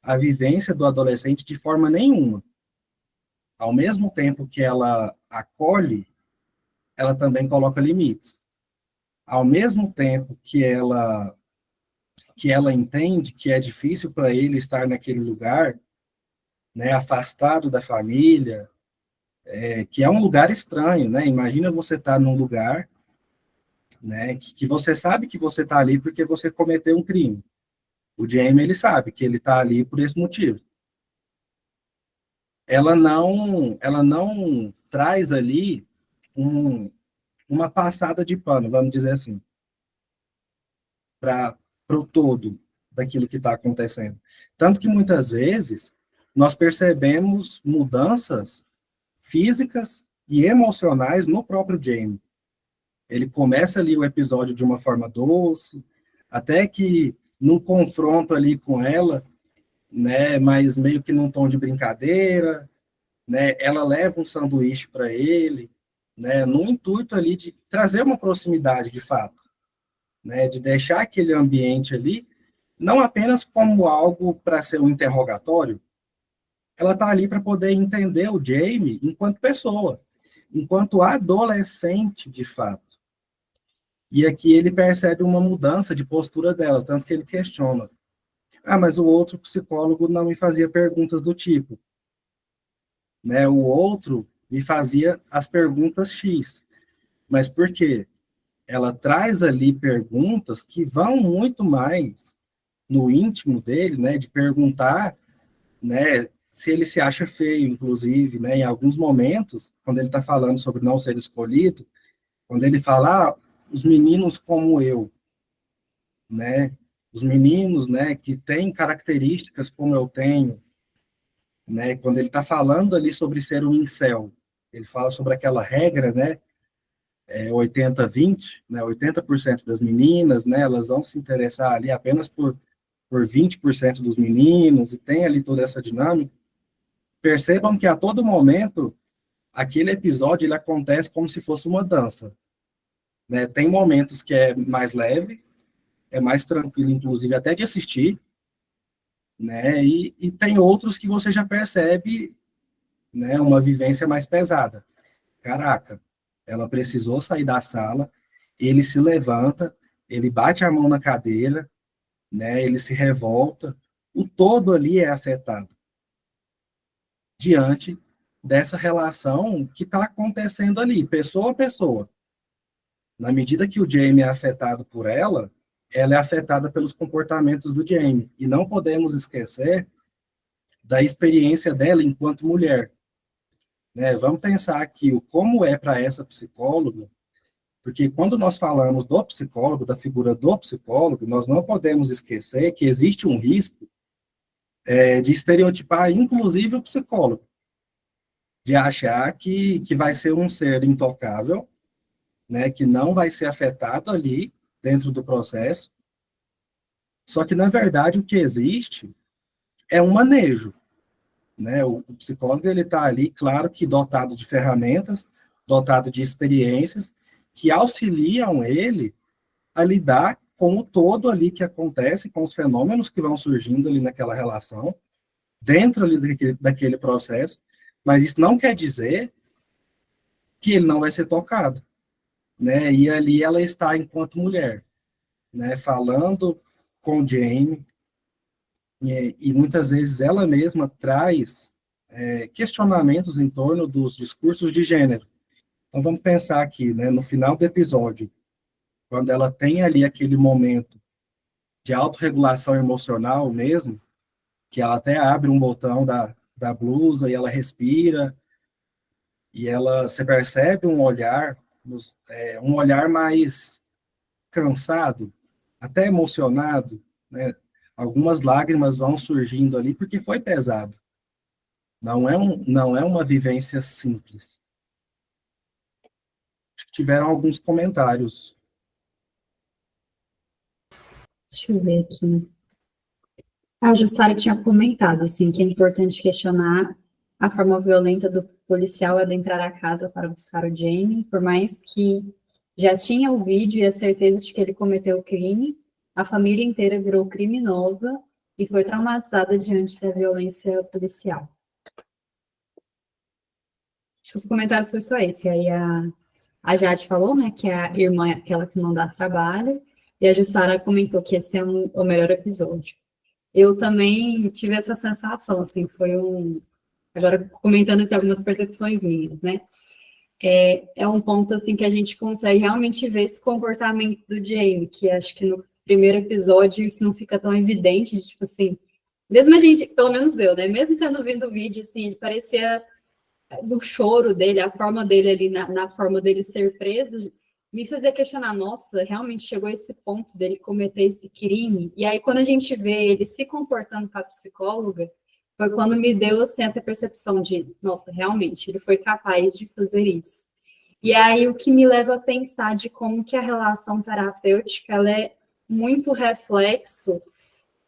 a vivência do adolescente de forma nenhuma. Ao mesmo tempo que ela acolhe, ela também coloca limites. Ao mesmo tempo que ela entende que é difícil para ele estar naquele lugar, né, afastado da família, que é um lugar estranho, né? Imagina você estar num lugar, né, que você sabe que você está ali porque você cometeu um crime. O Jamie, ele sabe que ele está ali por esse motivo. Ela não traz ali uma passada de pano, vamos dizer assim, para o todo daquilo que está acontecendo. Tanto que muitas vezes nós percebemos mudanças físicas e emocionais no próprio Jamie. Ele começa ali o episódio de uma forma doce, até que num confronto ali com ela, né, mas meio que num tom de brincadeira, né, ela leva um sanduíche para ele, né, no intuito ali de trazer uma proximidade de fato, né, de deixar aquele ambiente ali, não apenas como algo para ser um interrogatório, ela está ali para poder entender o Jamie enquanto pessoa, enquanto adolescente de fato. E aqui ele percebe uma mudança de postura dela, tanto que ele questiona. Ah, mas o outro psicólogo não me fazia perguntas do tipo, né? O outro me fazia as perguntas X. Mas por quê? Ela traz ali perguntas que vão muito mais no íntimo dele, né? De perguntar, né? se ele se acha feio, inclusive, né? Em alguns momentos, quando ele está falando sobre não ser escolhido, quando ele fala, os meninos como eu, né? Os meninos, né, que têm características como eu tenho, né? Quando ele está falando ali sobre ser um incel, ele fala sobre aquela regra, né? 80-20, né? 80% das meninas, né? Elas vão se interessar ali apenas por 20% dos meninos, e tem ali toda essa dinâmica. Percebam que a todo momento, aquele episódio ele acontece como se fosse uma dança, né? Tem momentos que é mais leve, é mais tranquilo, inclusive até de assistir, né? E tem outros que você já percebe, né? Uma vivência mais pesada. Caraca, ela precisou sair da sala, ele se levanta, ele bate a mão na cadeira, né? Ele se revolta, o todo ali é afetado diante dessa relação que está acontecendo ali, pessoa a pessoa. Na medida que o Jamie é afetado por ela é afetada pelos comportamentos do Jamie. E não podemos esquecer da experiência dela enquanto mulher. Né? Vamos pensar aqui como é para essa psicóloga, porque quando nós falamos do psicólogo, da figura do psicólogo, nós não podemos esquecer que existe um risco de estereotipar, inclusive, o psicólogo, de achar que vai ser um ser intocável, né, que não vai ser afetado ali dentro do processo. Só que, na verdade, o que existe é um manejo. Né? O psicólogo ele está ali, claro que dotado de ferramentas, dotado de experiências, que auxiliam ele a lidar com o todo ali que acontece, com os fenômenos que vão surgindo ali naquela relação, dentro ali daquele processo, mas isso não quer dizer que ele não vai ser tocado, né? E ali ela está enquanto mulher, né? Falando com Jane, e muitas vezes ela mesma traz questionamentos em torno dos discursos de gênero. Então vamos pensar aqui, né? No final do episódio, quando ela tem ali aquele momento de autorregulação emocional mesmo, que ela até abre um botão da blusa e ela respira, e ela, você percebe um olhar mais cansado, até emocionado, né? Algumas lágrimas vão surgindo ali porque foi pesado. Não é uma vivência simples. Tiveram alguns comentários. Deixa eu ver aqui. A Jussara tinha comentado, assim, que é importante questionar a forma violenta do policial adentrar a casa para buscar o Jamie, por mais que já tinha o vídeo e a certeza de que ele cometeu o crime, a família inteira virou criminosa e foi traumatizada diante da violência policial. Acho que os comentários foi só esse. Aí a Jade falou, né, que a irmã é aquela que não dá trabalho, e a Jussara comentou que esse é o melhor episódio. Eu também tive essa sensação, assim, agora comentando assim, algumas percepções minhas, né? É um ponto, assim, que a gente consegue realmente ver esse comportamento do Jamie, que acho que no primeiro episódio isso não fica tão evidente, tipo assim, mesmo a gente, pelo menos eu, né? Mesmo tendo vindo o vídeo, assim, ele parecia do choro dele, a forma dele ali, na forma dele ser preso, me fazia questionar, nossa, realmente chegou a esse ponto dele cometer esse crime? E aí, quando a gente vê ele se comportando com a psicóloga, foi quando me deu, assim, essa percepção de, nossa, realmente, ele foi capaz de fazer isso. E aí, o que me leva a pensar de como que a relação terapêutica, ela é muito reflexo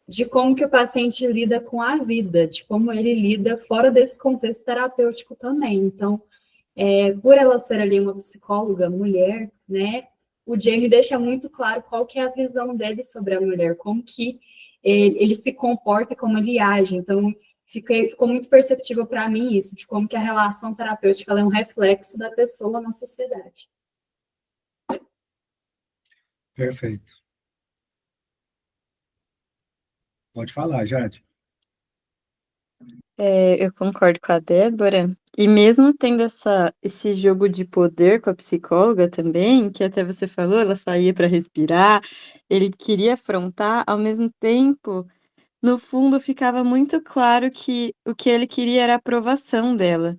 de como que o paciente lida com a vida, de como ele lida fora desse contexto terapêutico também. Então, por ela ser ali uma psicóloga, mulher, né, o Jamie deixa muito claro qual que é a visão dele sobre a mulher, como que ele se comporta, como ele age. Então, ficou muito perceptível para mim isso, de como que a relação terapêutica ela é um reflexo da pessoa na sociedade. Perfeito. Pode falar, Jade. Eu concordo com a Débora. E mesmo tendo esse jogo de poder com a psicóloga também, que até você falou, ela saía para respirar, ele queria afrontar, ao mesmo tempo, no fundo ficava muito claro que o que ele queria era a aprovação dela.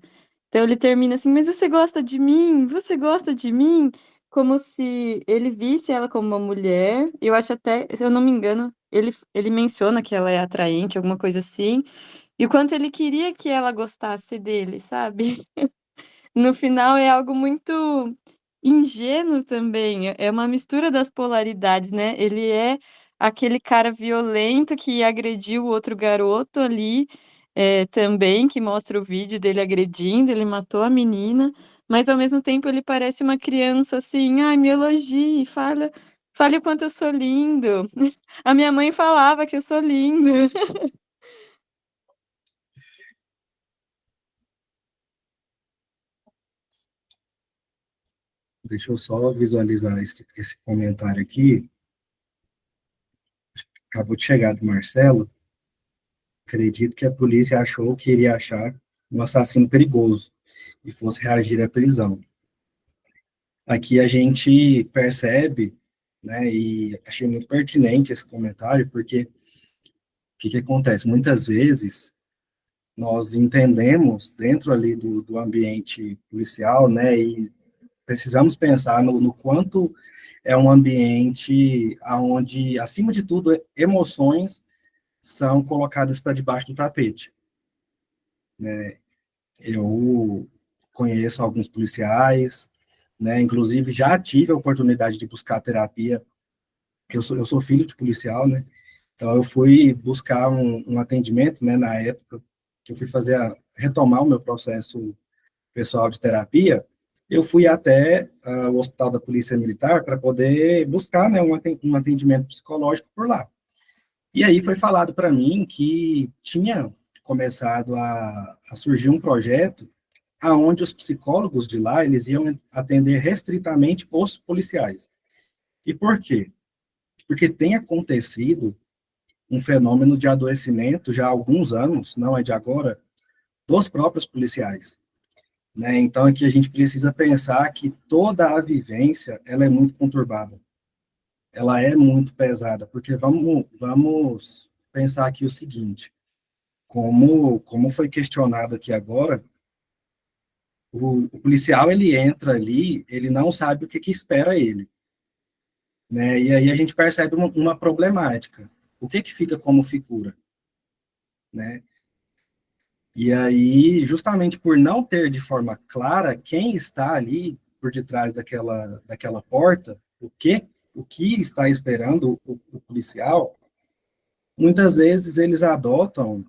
Então ele termina assim: mas você gosta de mim? Você gosta de mim? Como se ele visse ela como uma mulher. Eu acho até, se eu não me engano, ele menciona que ela é atraente, alguma coisa assim. E o quanto ele queria que ela gostasse dele, sabe? No final é algo muito ingênuo também. É uma mistura das polaridades, né? Ele é aquele cara violento que agrediu o outro garoto ali, também, que mostra o vídeo dele agredindo, ele matou a menina, mas ao mesmo tempo ele parece uma criança assim, ai, me elogie, fale o quanto eu sou lindo. A minha mãe falava que eu sou lindo. Deixa eu só visualizar esse comentário aqui. Acabou de chegar do Marcelo. Acredito que a polícia achou que iria achar um assassino perigoso e fosse reagir à prisão. Aqui a gente percebe, né, e achei muito pertinente esse comentário, porque o que acontece? Muitas vezes nós entendemos dentro ali do ambiente policial, né, e precisamos pensar no quanto é um ambiente onde, acima de tudo, emoções são colocadas para debaixo do tapete. Eu conheço alguns policiais, né, inclusive já tive a oportunidade de buscar terapia. Eu sou filho de policial, né, então eu fui buscar um atendimento, né, na época que eu fui retomar o meu processo pessoal de terapia. Eu fui até o Hospital da Polícia Militar para poder buscar, né, um atendimento psicológico por lá. E aí foi falado para mim que tinha começado a surgir um projeto aonde os psicólogos de lá, eles iam atender restritamente os policiais. E por quê? Porque tem acontecido um fenômeno de adoecimento já há alguns anos, não é de agora, dos próprios policiais. Né? Então, aqui a gente precisa pensar que toda a vivência, ela é muito conturbada, ela é muito pesada, porque vamos pensar aqui o seguinte, como foi questionado aqui agora, o policial, ele entra ali, ele não sabe o que espera ele, né? E aí a gente percebe uma problemática. O que fica como figura, né? E aí, justamente por não ter de forma clara quem está ali por detrás daquela porta, o que está esperando o policial, muitas vezes eles adotam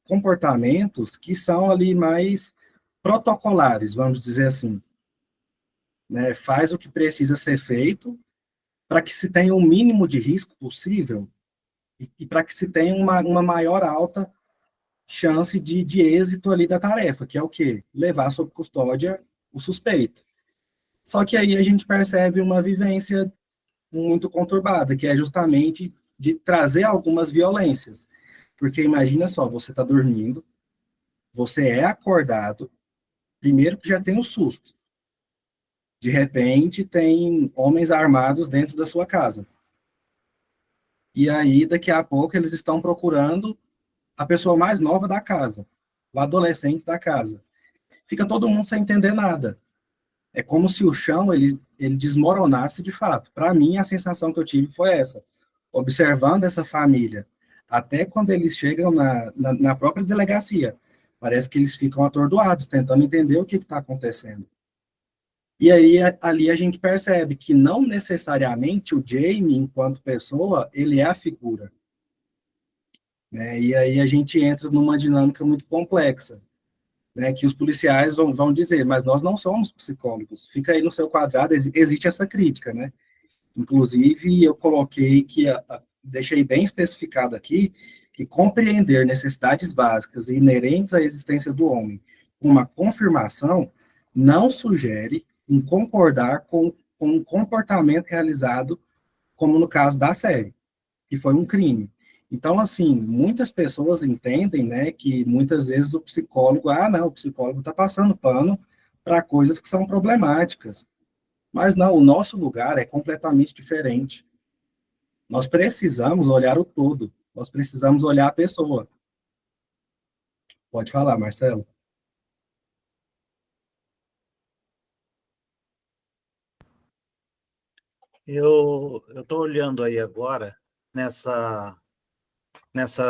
comportamentos que são ali mais protocolares, vamos dizer assim, né? Faz o que precisa ser feito para que se tenha o mínimo de risco possível e para que se tenha uma maior alta chance de êxito ali da tarefa, que é o quê? Levar sob custódia o suspeito. Só que aí a gente percebe uma vivência muito conturbada, que é justamente de trazer algumas violências. Porque imagina só, você está dormindo, você é acordado, primeiro que já tem o susto. De repente, tem homens armados dentro da sua casa. E aí, daqui a pouco, eles estão procurando a pessoa mais nova da casa, o adolescente da casa. Fica todo mundo sem entender nada. É como se o chão ele desmoronasse de fato. Para mim, a sensação que eu tive foi essa. Observando essa família, até quando eles chegam na própria delegacia, parece que eles ficam atordoados, tentando entender o que está acontecendo. E aí, ali a gente percebe que não necessariamente o Jamie, enquanto pessoa, ele é a figura. Né? E aí a gente entra numa dinâmica muito complexa, né, que os policiais vão dizer, mas nós não somos psicólogos. Fica aí no seu quadrado, existe essa crítica, né? Inclusive, eu coloquei deixei bem especificado aqui, que compreender necessidades básicas e inerentes à existência do homem, uma confirmação, não sugere em concordar com um comportamento realizado, como no caso da série, que foi um crime. Então, assim, muitas pessoas entendem, né, que muitas vezes o psicólogo, não, o psicólogo está passando pano para coisas que são problemáticas. Mas não, o nosso lugar é completamente diferente. Nós precisamos olhar o todo, nós precisamos olhar a pessoa. Pode falar, Marcelo. Eu estou olhando aí agora nessa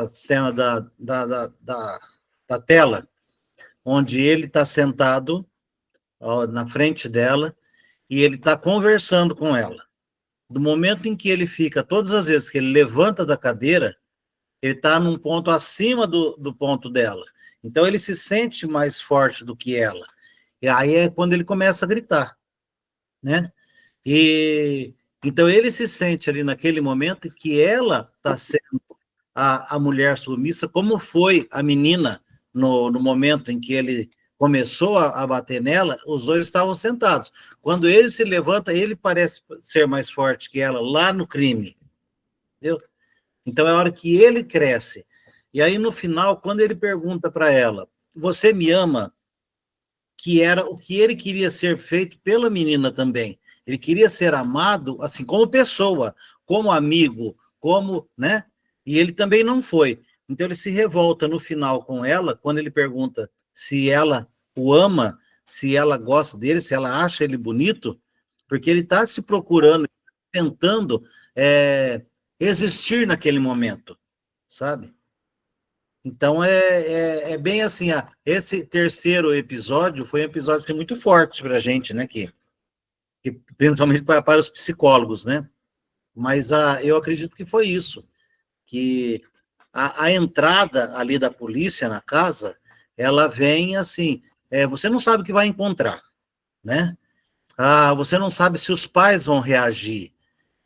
cena da tela, onde ele está sentado na frente dela e ele está conversando com ela. Do momento em que ele fica, todas as vezes que ele levanta da cadeira, ele está num ponto acima do ponto dela. Então ele se sente mais forte do que ela. E aí é quando ele começa a gritar, né? E então ele se sente ali naquele momento que ela está sendo a mulher submissa, como foi a menina no momento em que ele começou a bater nela, os dois estavam sentados. Quando ele se levanta, ele parece ser mais forte que ela lá no crime. Entendeu? Então é a hora que ele cresce. E aí no final, quando ele pergunta para ela, você me ama? Que era o que ele queria ser feito pela menina também. Ele queria ser amado, assim, como pessoa, como amigo, como, né? E ele também não foi. Então ele se revolta no final com ela, quando ele pergunta se ela o ama, se ela gosta dele, se ela acha ele bonito, porque ele está se procurando, tentando existir naquele momento, sabe? Então é bem assim, esse terceiro episódio foi um episódio assim, muito forte para a gente, né? Que principalmente para os psicólogos, né? Mas eu acredito que foi isso, que a entrada ali da polícia na casa, ela vem assim, você não sabe o que vai encontrar, né? Você não sabe se os pais vão reagir.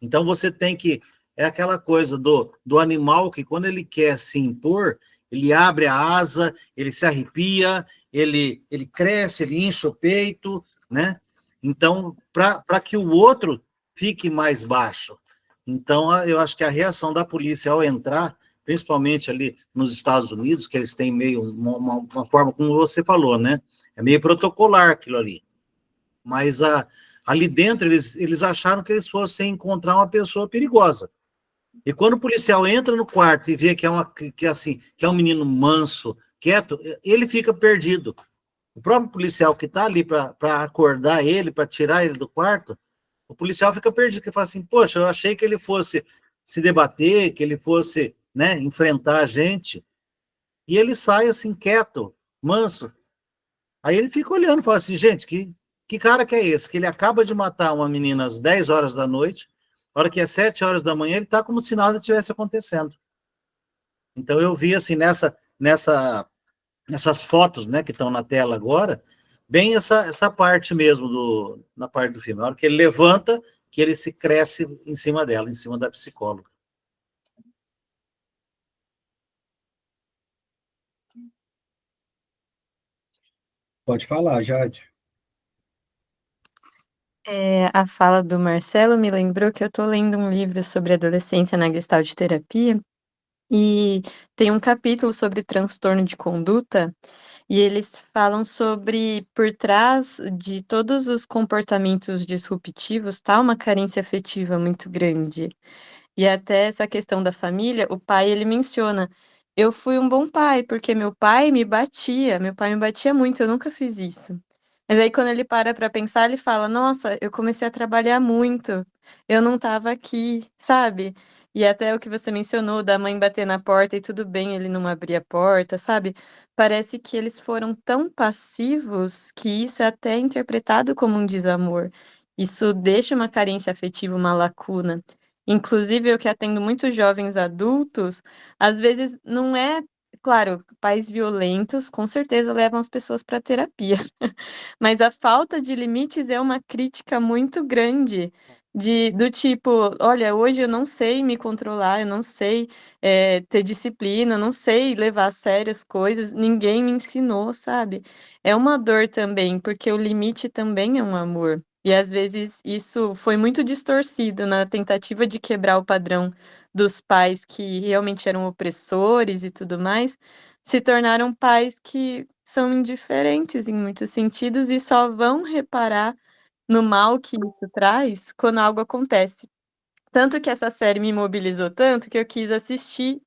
Então você tem que. É aquela coisa do animal que, quando ele quer se impor, ele abre a asa, ele se arrepia, ele cresce, ele incha o peito, né? Então, para que o outro fique mais baixo. Então, eu acho que a reação da polícia ao entrar, principalmente ali nos Estados Unidos, que eles têm meio uma forma, como você falou, né? É meio protocolar aquilo ali. Mas ali dentro eles acharam que eles fossem encontrar uma pessoa perigosa. E quando o policial entra no quarto e vê que é um menino manso, quieto, ele fica perdido. O próprio policial que está ali para acordar ele, para tirar ele do quarto, o policial fica perdido, que fala assim, poxa, eu achei que ele fosse se debater, que ele fosse, né, enfrentar a gente, e ele sai assim, quieto, manso. Aí ele fica olhando e fala assim, gente, que cara que é esse? Que ele acaba de matar uma menina às 10 horas da noite, a hora que é 7 horas da manhã, ele está como se nada tivesse acontecendo. Então eu vi assim, nessas fotos, né, que estão na tela agora, bem essa parte mesmo na parte do filme. A hora que ele levanta, que ele se cresce em cima dela, em cima da psicóloga. Pode falar, Jade. A fala do Marcelo me lembrou que eu estou lendo um livro sobre adolescência na Gestalt terapia e tem um capítulo sobre transtorno de conduta e eles falam sobre por trás de todos os comportamentos disruptivos está uma carência afetiva muito grande. E até essa questão da família, o pai ele menciona: eu fui um bom pai, porque meu pai me batia muito, eu nunca fiz isso. Mas aí quando ele para pensar, ele fala: nossa, eu comecei a trabalhar muito, eu não estava aqui, sabe? E até o que você mencionou da mãe bater na porta e tudo bem, ele não abria a porta, sabe? Parece que eles foram tão passivos que isso é até interpretado como um desamor. Isso deixa uma carência afetiva, uma lacuna. Inclusive, eu que atendo muitos jovens adultos, às vezes não é. Claro, pais violentos com certeza levam as pessoas para terapia, mas a falta de limites é uma crítica muito grande. Do tipo, olha, hoje eu não sei me controlar, eu não sei ter disciplina, eu não sei levar a sério as coisas, ninguém me ensinou, sabe? É uma dor também, porque o limite também é um amor. E às vezes isso foi muito distorcido na tentativa de quebrar o padrão dos pais que realmente eram opressores e tudo mais, se tornaram pais que são indiferentes em muitos sentidos e só vão reparar no mal que isso traz quando algo acontece. Tanto que essa série me mobilizou tanto que eu quis assistir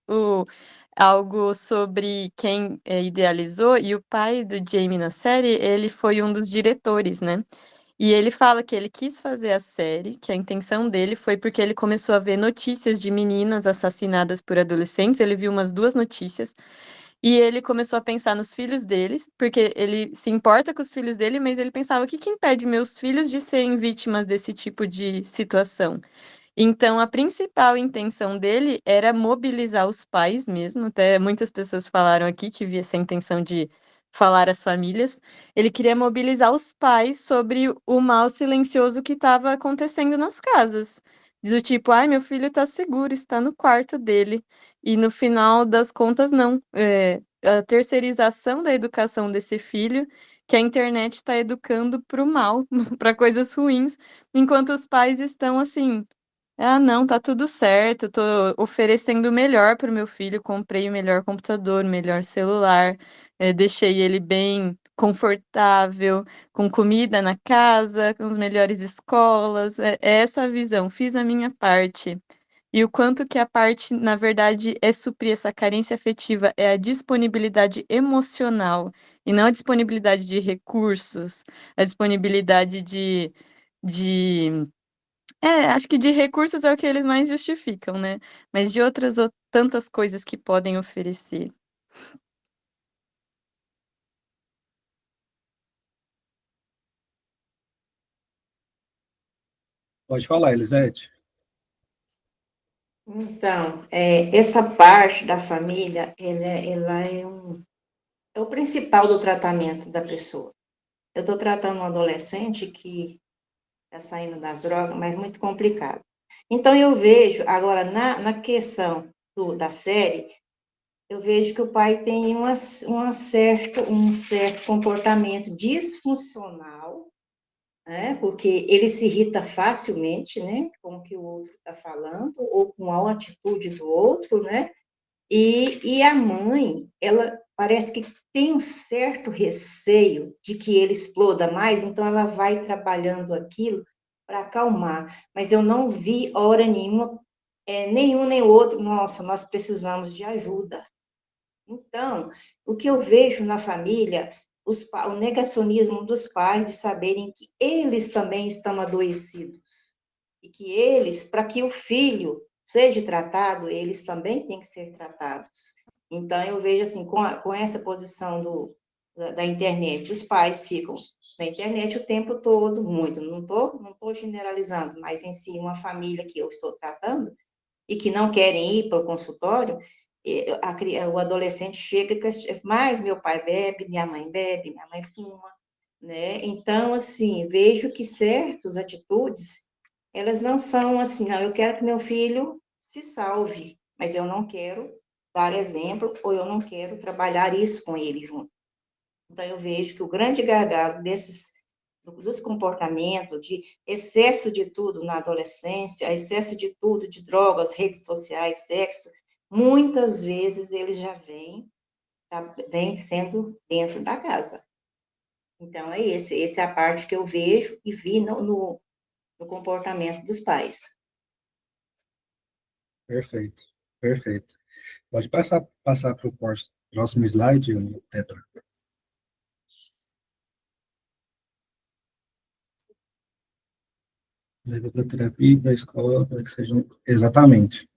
algo sobre quem idealizou, e o pai do Jamie na série, ele foi um dos diretores, né? E ele fala que ele quis fazer a série, que a intenção dele foi porque ele começou a ver notícias de meninas assassinadas por adolescentes, ele viu umas 2 notícias, e ele começou a pensar nos filhos deles, porque ele se importa com os filhos dele, mas ele pensava, o que que impede meus filhos de serem vítimas desse tipo de situação? Então, a principal intenção dele era mobilizar os pais mesmo, até muitas pessoas falaram aqui que via essa intenção de falar às famílias. Ele queria mobilizar os pais sobre o mal silencioso que estava acontecendo nas casas. Do tipo, ai, meu filho está seguro, está no quarto dele. E no final das contas, não. A terceirização da educação desse filho, que a internet está educando para o mal, para coisas ruins, enquanto os pais estão assim. Ah, não, tá tudo certo. Tô oferecendo o melhor para o meu filho. Comprei o melhor computador, o melhor celular, deixei ele bem confortável, com comida na casa, com as melhores escolas. É essa a visão. Fiz a minha parte. E o quanto que a parte, na verdade, é suprir essa carência afetiva, é a disponibilidade emocional, e não a disponibilidade de recursos, a disponibilidade de acho que de recursos é o que eles mais justificam, né? Mas de outras tantas coisas que podem oferecer. Pode falar, Elisete. Então, essa parte da família, ela é o principal do tratamento da pessoa. Eu estou tratando um adolescente que está saindo das drogas, mas muito complicado. Então, eu vejo, agora, na questão da série, eu vejo que o pai tem um certo comportamento disfuncional, né? Porque ele se irrita facilmente, né? Com o que o outro está falando, ou com a atitude do outro, né? E a mãe, ela parece que tem um certo receio de que ele exploda mais, então ela vai trabalhando aquilo para acalmar. Mas eu não vi hora nenhuma, nenhum nem outro, nossa, nós precisamos de ajuda. Então, o que eu vejo na família, o negacionismo dos pais de saberem que eles também estão adoecidos. E que eles, para que o filho seja tratado, eles também têm que ser tratados. Então, eu vejo assim, com essa posição da internet, os pais ficam na internet o tempo todo, muito, não tô generalizando, mas em si, uma família que eu estou tratando, e que não querem ir para o consultório, o adolescente chega e questiona, mas meu pai bebe, minha mãe fuma, né? Então, assim, vejo que certas atitudes, elas não são assim, não, eu quero que meu filho se salve, mas eu não quero dar exemplo, ou eu não quero trabalhar isso com ele junto. Então, eu vejo que o grande gargalo dos comportamentos, de excesso de tudo na adolescência, excesso de tudo, de drogas, redes sociais, sexo, muitas vezes ele já vem sendo dentro da casa. Então, essa é a parte que eu vejo e vi no comportamento dos pais. Perfeito, perfeito. Pode passar para o próximo slide, Tetra. Leva para a terapia e para a escola para que sejam. Exatamente,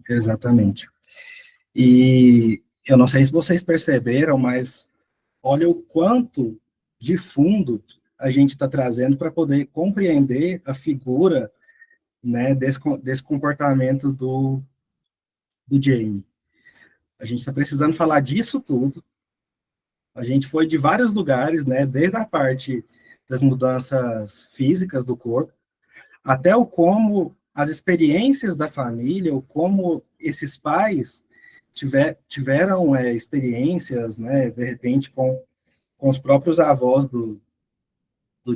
exatamente. E eu não sei se vocês perceberam, mas olha o quanto de fundo a gente está trazendo para poder compreender a figura, né, desse comportamento do Jamie. A gente está precisando falar disso tudo. A gente foi de vários lugares, né, desde a parte das mudanças físicas do corpo, até o como as experiências da família, o como esses pais tiveram experiências, né, de repente com os próprios avós do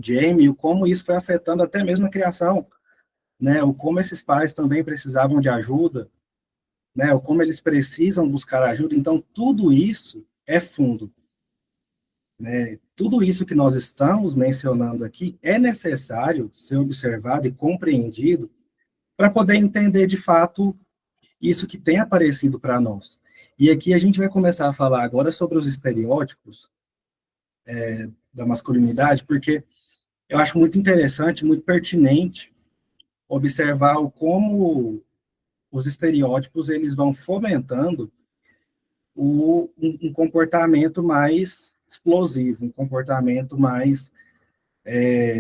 Jamie, o como isso foi afetando até mesmo a criação, né, o como esses pais também precisavam de ajuda, né, o como eles precisam buscar ajuda. Então, tudo isso é fundo, né? Tudo isso que nós estamos mencionando aqui é necessário ser observado e compreendido para poder entender de fato isso que tem aparecido para nós. E aqui a gente vai começar a falar agora sobre os estereótipos da masculinidade, porque eu acho muito interessante, muito pertinente observar como os estereótipos eles vão fomentando um comportamento mais explosivo, um comportamento mais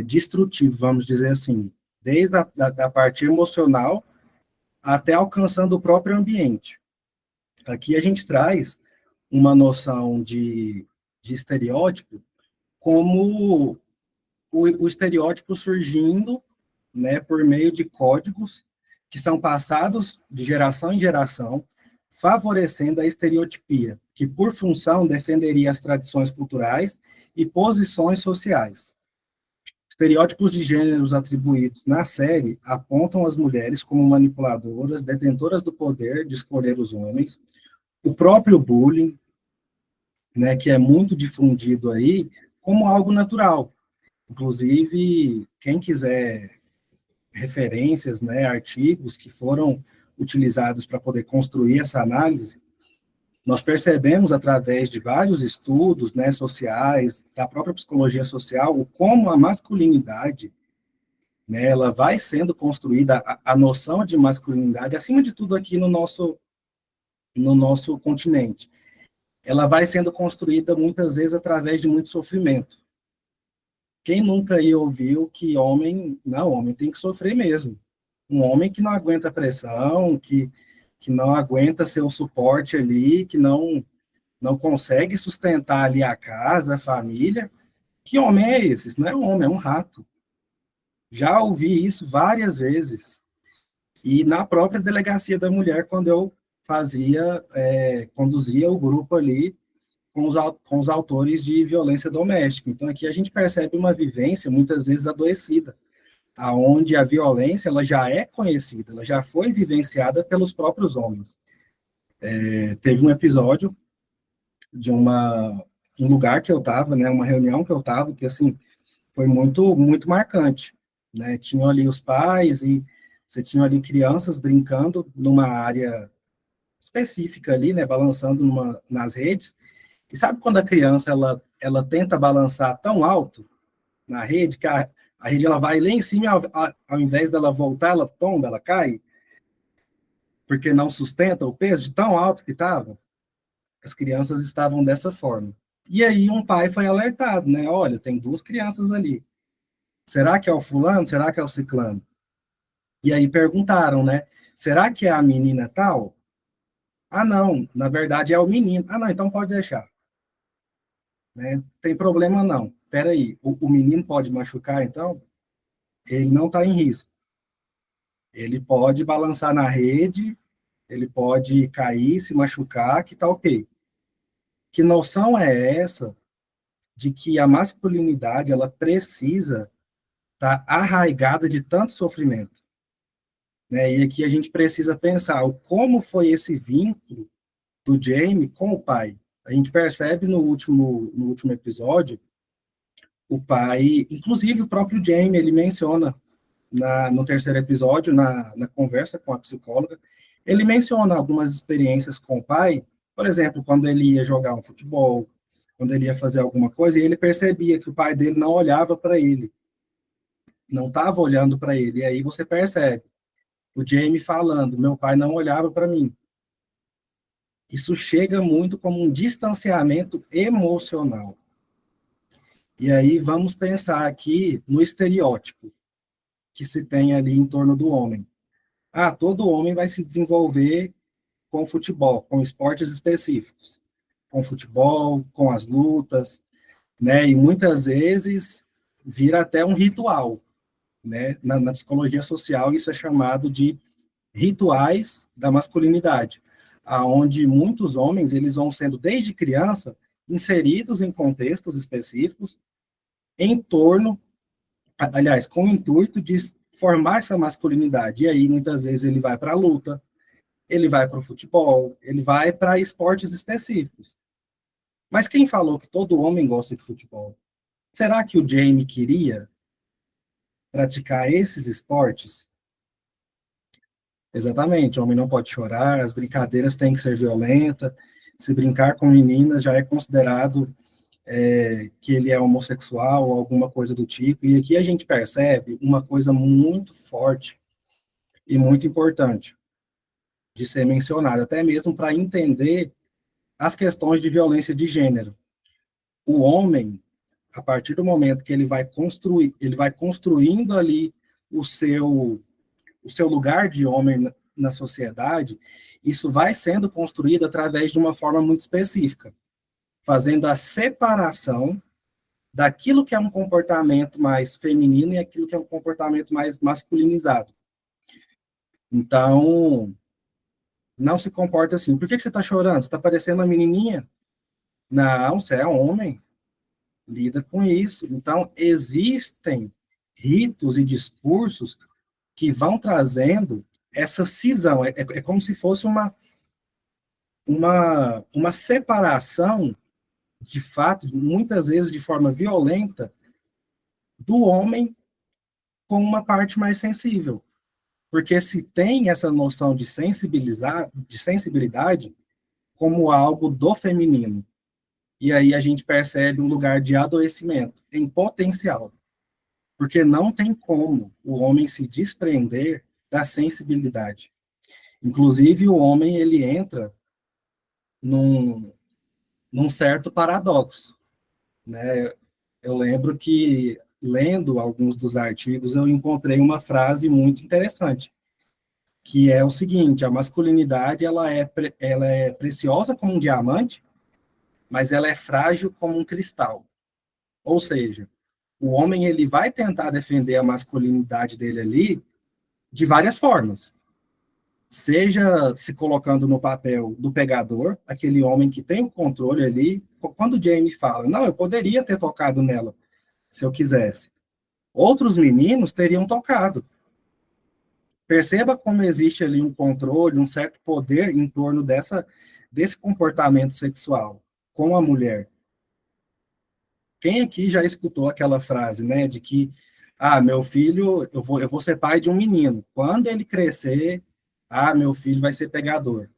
destrutivo, vamos dizer assim, desde da parte emocional até alcançando o próprio ambiente. Aqui a gente traz uma noção de estereótipo como o estereótipo surgindo, né, por meio de códigos que são passados de geração em geração, favorecendo a estereotipia, que por função defenderia as tradições culturais e posições sociais. Estereótipos de gêneros atribuídos na série apontam as mulheres como manipuladoras, detentoras do poder de escolher os homens, o próprio bullying, né, que é muito difundido aí, como algo natural. Inclusive, quem quiser referências, né, artigos que foram utilizados para poder construir essa análise, nós percebemos através de vários estudos, né, sociais, da própria psicologia social, como a masculinidade, né, ela vai sendo construída, a noção de masculinidade, acima de tudo aqui no nosso continente, ela vai sendo construída muitas vezes através de muito sofrimento. Quem nunca aí ouviu que homem tem que sofrer mesmo. Um homem que não aguenta pressão, que não aguenta ser o suporte ali, que não consegue sustentar ali a casa, a família. Que homem é esse? Isso não é um homem, é um rato. Já ouvi isso várias vezes. E na própria delegacia da mulher, quando eu conduzia o grupo ali com os autores de violência doméstica. Então, aqui a gente percebe uma vivência, muitas vezes, adoecida, aonde a violência ela já é conhecida, ela já foi vivenciada pelos próprios homens. Teve um episódio de um lugar que eu estava, né, uma reunião que eu estava, que, assim, foi muito, muito marcante, né? Tinham ali os pais e você tinha ali crianças brincando numa área específica ali, né, balançando nas redes. E sabe quando a criança ela tenta balançar tão alto na rede que a rede ela vai lá em cima ao invés dela voltar, ela tomba, ela cai, porque não sustenta o peso de tão alto que estava? As crianças estavam dessa forma. E aí um pai foi alertado, né? Olha, tem duas crianças ali. Será que é o fulano? Será que é o ciclano? E aí perguntaram, né? Será que é a menina tal? Ah, não, na verdade é o menino. Ah, não, então pode deixar. Né? Tem problema não. Espera aí, o menino pode machucar, então? Ele não está em risco. Ele pode balançar na rede, ele pode cair, se machucar, que está ok. Que noção é essa de que a masculinidade ela precisa estar arraigada de tanto sofrimento? Né? E aqui a gente precisa pensar como foi esse vínculo do Jamie com o pai. A gente percebe no último episódio, o pai, inclusive o próprio Jamie, ele menciona no terceiro episódio, na conversa com a psicóloga, ele menciona algumas experiências com o pai, por exemplo, quando ele ia jogar um futebol, quando ele ia fazer alguma coisa, e ele percebia que o pai dele não olhava para ele, não estava olhando para ele, e aí você percebe o Jamie falando, meu pai não olhava para mim. Isso chega muito como um distanciamento emocional. E aí vamos pensar aqui no estereótipo que se tem ali em torno do homem. Ah, todo homem vai se desenvolver com futebol, com esportes específicos, com futebol, com as lutas, né? E muitas vezes vira até um ritual, né? Na psicologia social isso é chamado de rituais da masculinidade, aonde muitos homens eles vão sendo desde criança inseridos em contextos específicos em torno, aliás, com o intuito de formar essa masculinidade. E aí muitas vezes ele vai para a luta, ele vai para o futebol, ele vai para esportes específicos. Mas quem falou que todo homem gosta de futebol? Será que o Jamie queria praticar esses esportes? Exatamente, o homem não pode chorar, as brincadeiras têm que ser violentas, se brincar com meninas já é considerado que ele é homossexual ou alguma coisa do tipo, e aqui a gente percebe uma coisa muito forte e muito importante de ser mencionada, até mesmo para entender as questões de violência de gênero. O homem, a partir do momento que ele vai construindo ali o seu lugar de homem na sociedade, isso vai sendo construído através de uma forma muito específica, fazendo a separação daquilo que é um comportamento mais feminino e aquilo que é um comportamento mais masculinizado. Então, não se comporta assim. Por que você está chorando? Você está parecendo uma menininha? Não, você é homem. Lida com isso. Então, existem ritos e discursos que vão trazendo essa cisão. É como se fosse uma separação, de fato, muitas vezes de forma violenta, do homem com uma parte mais sensível. Porque se tem essa noção de sensibilidade como algo do feminino. E aí a gente percebe um lugar de adoecimento em potencial. Porque não tem como o homem se desprender da sensibilidade. Inclusive, o homem ele entra num certo paradoxo, né? Eu lembro que, lendo alguns dos artigos, eu encontrei uma frase muito interessante, que é o seguinte: a masculinidade ela é preciosa como um diamante, mas ela é frágil como um cristal. Ou seja, o homem ele vai tentar defender a masculinidade dele ali de várias formas. Seja se colocando no papel do pegador, aquele homem que tem o controle ali. Quando o Jamie fala, não, eu poderia ter tocado nela se eu quisesse. Outros meninos teriam tocado. Perceba como existe ali um controle, um certo poder em torno desse comportamento sexual com a mulher. Quem aqui já escutou aquela frase, né, de que, meu filho, eu vou ser pai de um menino. Quando ele crescer, meu filho vai ser pegador.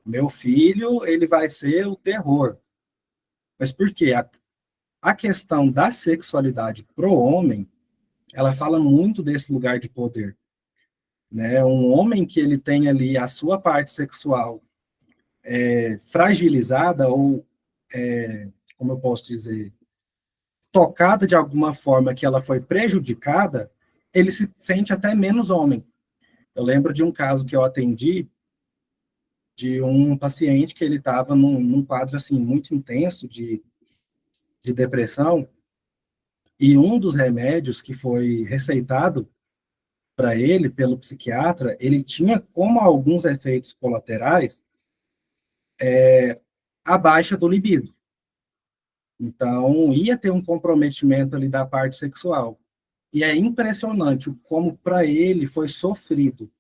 Meu filho, ele vai ser o terror. Mas por quê? A questão da sexualidade pro homem, ela fala muito desse lugar de poder. Né? Um homem que ele tem ali a sua parte sexual fragilizada ou, como eu posso dizer, tocada de alguma forma que ela foi prejudicada, ele se sente até menos homem. Eu lembro de um caso que eu atendi de um paciente que ele estava num quadro assim muito intenso de depressão, e um dos remédios que foi receitado para ele pelo psiquiatra, ele tinha como alguns efeitos colaterais a baixa do libido. Então, ia ter um comprometimento ali da parte sexual. E é impressionante como para ele foi sofrido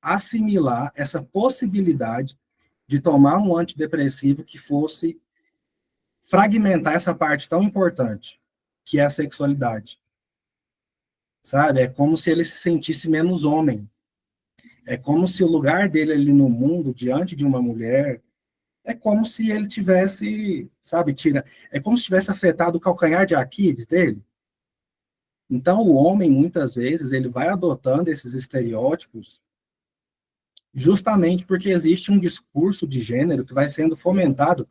assimilar essa possibilidade de tomar um antidepressivo que fosse fragmentar essa parte tão importante, que é a sexualidade. Sabe? É como se ele se sentisse menos homem. É como se o lugar dele ali no mundo, diante de uma mulher, é como se ele tivesse, sabe, é como se tivesse afetado o calcanhar de Aquiles dele. Então, o homem, muitas vezes, ele vai adotando esses estereótipos justamente porque existe um discurso de gênero que vai sendo fomentado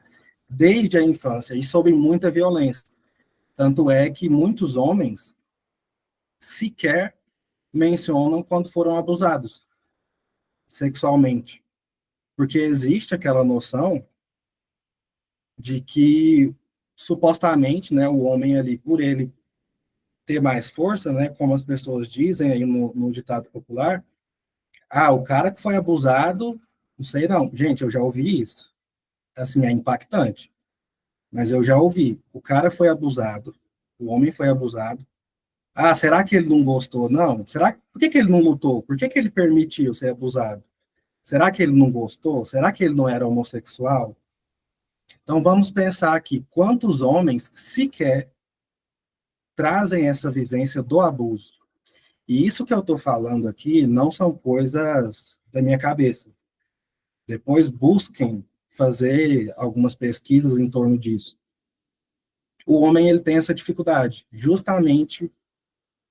desde a infância e sob muita violência. Tanto é que muitos homens sequer mencionam quando foram abusados sexualmente, porque existe aquela noção de que supostamente, né, o homem ali, por ele ter mais força, né, como as pessoas dizem aí no ditado popular, o cara que foi abusado, não sei não, gente, eu já ouvi isso, assim, é impactante, mas eu já ouvi, o cara foi abusado, o homem foi abusado, será que ele não gostou? Não, por que ele não lutou? Por que ele permitiu ser abusado? Será que ele não gostou? Será que ele não era homossexual? Então vamos pensar aqui, quantos homens sequer trazem essa vivência do abuso? E isso que eu estou falando aqui não são coisas da minha cabeça. Depois busquem fazer algumas pesquisas em torno disso. O homem ele tem essa dificuldade, justamente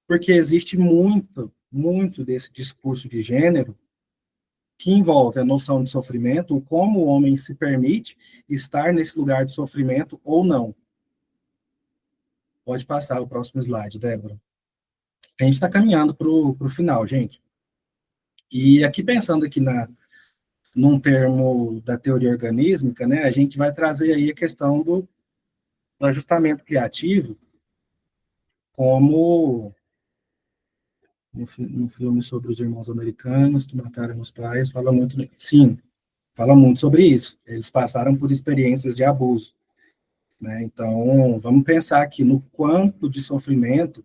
porque existe muito desse discurso de gênero que envolve a noção de sofrimento, como o homem se permite estar nesse lugar de sofrimento ou não. Pode passar o próximo slide, Débora. A gente está caminhando para o final, gente. E aqui, pensando aqui num termo da teoria organísmica, né, a gente vai trazer aí a questão do ajustamento criativo como no filme sobre os irmãos americanos que mataram os pais, fala muito, sim, fala muito sobre isso. Eles passaram por experiências de abuso, né? Então, vamos pensar aqui no quanto de sofrimento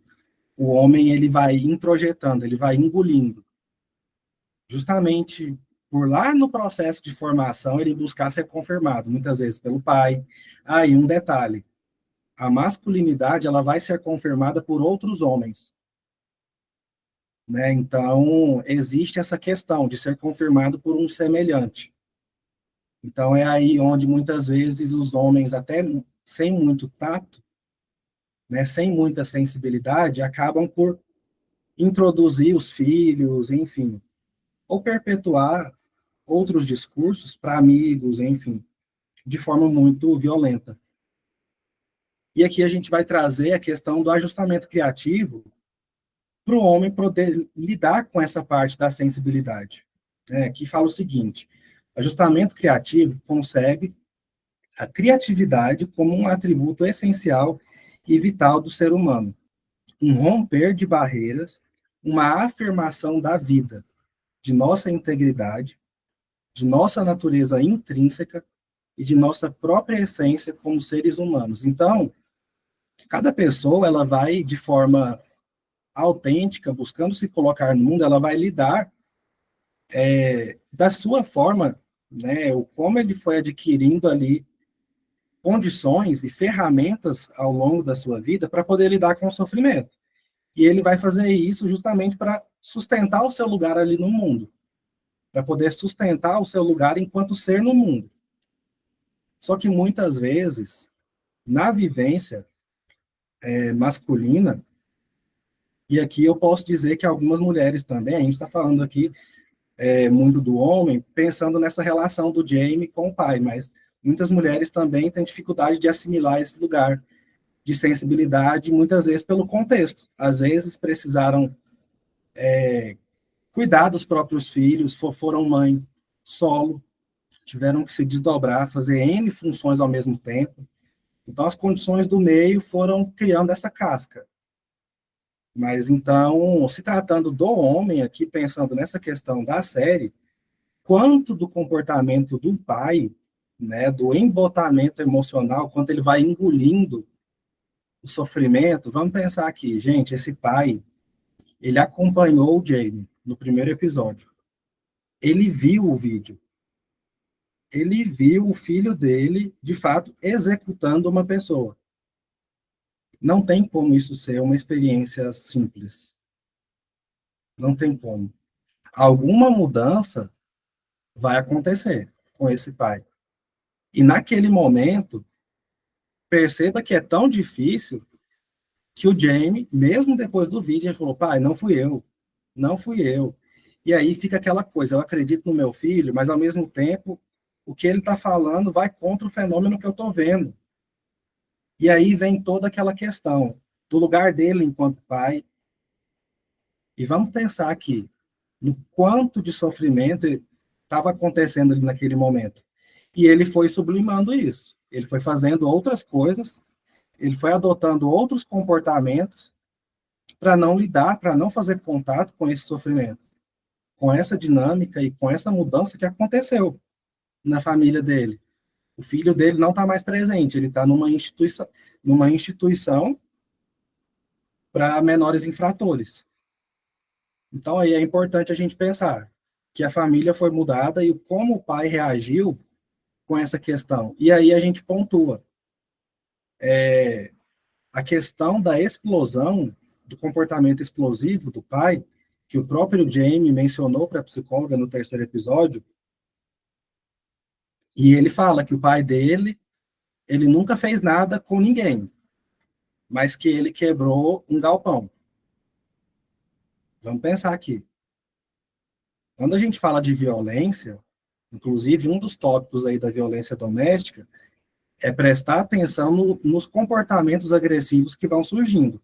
o homem ele vai introjetando, ele vai engolindo, justamente por lá no processo de formação ele buscar ser confirmado, muitas vezes pelo pai. E um detalhe, a masculinidade ela vai ser confirmada por outros homens, né? Então, existe essa questão de ser confirmado por um semelhante. Então, é aí onde muitas vezes os homens, até sem muito tato, né, sem muita sensibilidade, acabam por introduzir os filhos, enfim, ou perpetuar outros discursos para amigos, enfim, de forma muito violenta. E aqui a gente vai trazer a questão do ajustamento criativo para o homem poder lidar com essa parte da sensibilidade, né, que fala o seguinte: ajustamento criativo concebe a criatividade como um atributo essencial e vital do ser humano, um romper de barreiras, uma afirmação da vida, de nossa integridade, de nossa natureza intrínseca e de nossa própria essência como seres humanos. Então, cada pessoa ela vai de forma autêntica, buscando se colocar no mundo, ela vai lidar da sua forma, né, o como ele foi adquirindo ali condições e ferramentas ao longo da sua vida para poder lidar com o sofrimento. E ele vai fazer isso justamente para sustentar o seu lugar ali no mundo, para poder sustentar o seu lugar enquanto ser no mundo. Só que muitas vezes, na vivência masculina, e aqui eu posso dizer que algumas mulheres também, a gente está falando aqui muito do homem, pensando nessa relação do Jamie com o pai, mas muitas mulheres também têm dificuldade de assimilar esse lugar de sensibilidade, muitas vezes pelo contexto. Às vezes precisaram cuidar dos próprios filhos, foram mãe solo, tiveram que se desdobrar, fazer N funções ao mesmo tempo. Então, as condições do meio foram criando essa casca. Mas, então, se tratando do homem aqui, pensando nessa questão da série, quanto do comportamento do pai, né, do embotamento emocional, quanto ele vai engolindo o sofrimento, vamos pensar aqui, gente, esse pai, ele acompanhou o Jamie no primeiro episódio. Ele viu o vídeo. Ele viu o filho dele, de fato, executando uma pessoa. Não tem como isso ser uma experiência simples. Não tem como. Alguma mudança vai acontecer com esse pai. E naquele momento, perceba que é tão difícil que o Jamie, mesmo depois do vídeo, ele falou: pai, não fui eu. Não fui eu. E aí fica aquela coisa, eu acredito no meu filho, mas ao mesmo tempo, o que ele está falando vai contra o fenômeno que eu estou vendo. E aí vem toda aquela questão do lugar dele enquanto pai. E vamos pensar aqui no quanto de sofrimento estava acontecendo ali naquele momento. E ele foi sublimando isso. Ele foi fazendo outras coisas, ele foi adotando outros comportamentos para não lidar, para não fazer contato com esse sofrimento, com essa dinâmica e com essa mudança que aconteceu na família dele. O filho dele não está mais presente, ele está numa instituição para menores infratores. Então, aí é importante a gente pensar que a família foi mudada e como o pai reagiu com essa questão. E aí a gente pontua a questão da explosão do comportamento explosivo do pai, que o próprio Jamie mencionou para a psicóloga no 3º episódio, e ele fala que o pai dele, ele nunca fez nada com ninguém, mas que ele quebrou um galpão. Vamos pensar aqui. Quando a gente fala de violência, inclusive um dos tópicos aí da violência doméstica, é prestar atenção nos comportamentos agressivos que vão surgindo,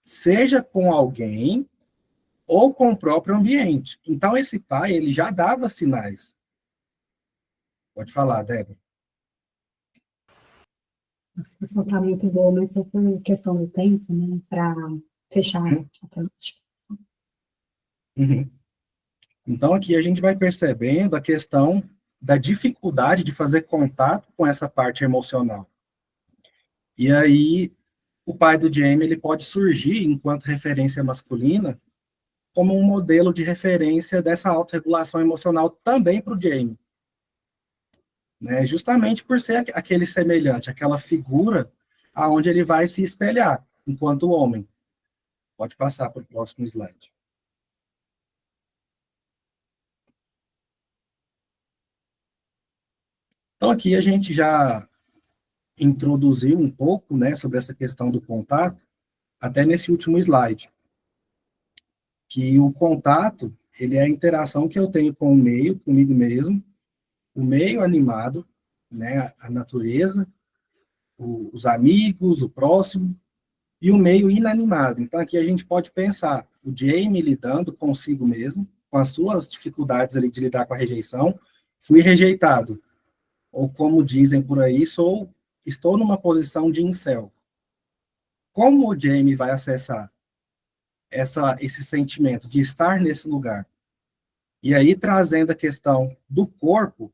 seja com alguém ou com o próprio ambiente. Então, esse pai, ele já dava sinais. Pode falar, Débora. A discussão está muito boa, mas só por questão do tempo, né, para fechar a temática. Uhum. Então, aqui a gente vai percebendo a questão da dificuldade de fazer contato com essa parte emocional. E aí, o pai do Jamie, ele pode surgir, enquanto referência masculina, como um modelo de referência dessa autorregulação emocional também para o Jamie. Né? Justamente por ser aquele semelhante, aquela figura aonde ele vai se espelhar, enquanto homem. Pode passar para o próximo slide. Então, aqui a gente já introduziu um pouco, né, sobre essa questão do contato, até nesse último slide, que o contato, ele é a interação que eu tenho com o meio, comigo mesmo, o meio animado, né, a natureza, os amigos, o próximo, e o meio inanimado. Então, aqui a gente pode pensar o Jamie lidando consigo mesmo, com as suas dificuldades ali de lidar com a rejeição, fui rejeitado, ou como dizem por aí, estou numa posição de incel. Como o Jamie vai acessar esse sentimento de estar nesse lugar? E aí, trazendo a questão do corpo,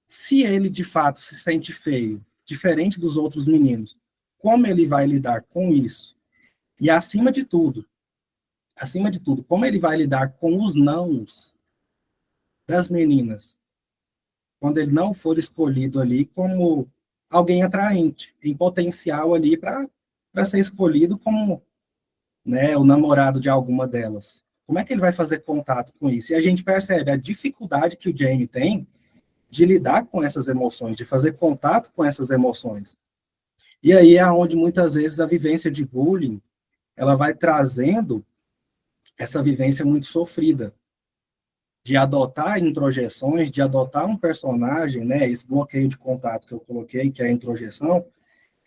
se ele de fato se sente feio, diferente dos outros meninos, como ele vai lidar com isso? E acima de tudo, como ele vai lidar com os nãos das meninas, quando ele não for escolhido ali como alguém atraente, em potencial ali para ser escolhido como, né, o namorado de alguma delas. Como é que ele vai fazer contato com isso? E a gente percebe a dificuldade que o Jamie tem de lidar com essas emoções, de fazer contato com essas emoções. E aí é onde muitas vezes a vivência de bullying, ela vai trazendo essa vivência muito sofrida, de adotar introjeções, de adotar um personagem, né, esse bloqueio de contato que eu coloquei, que é a introjeção,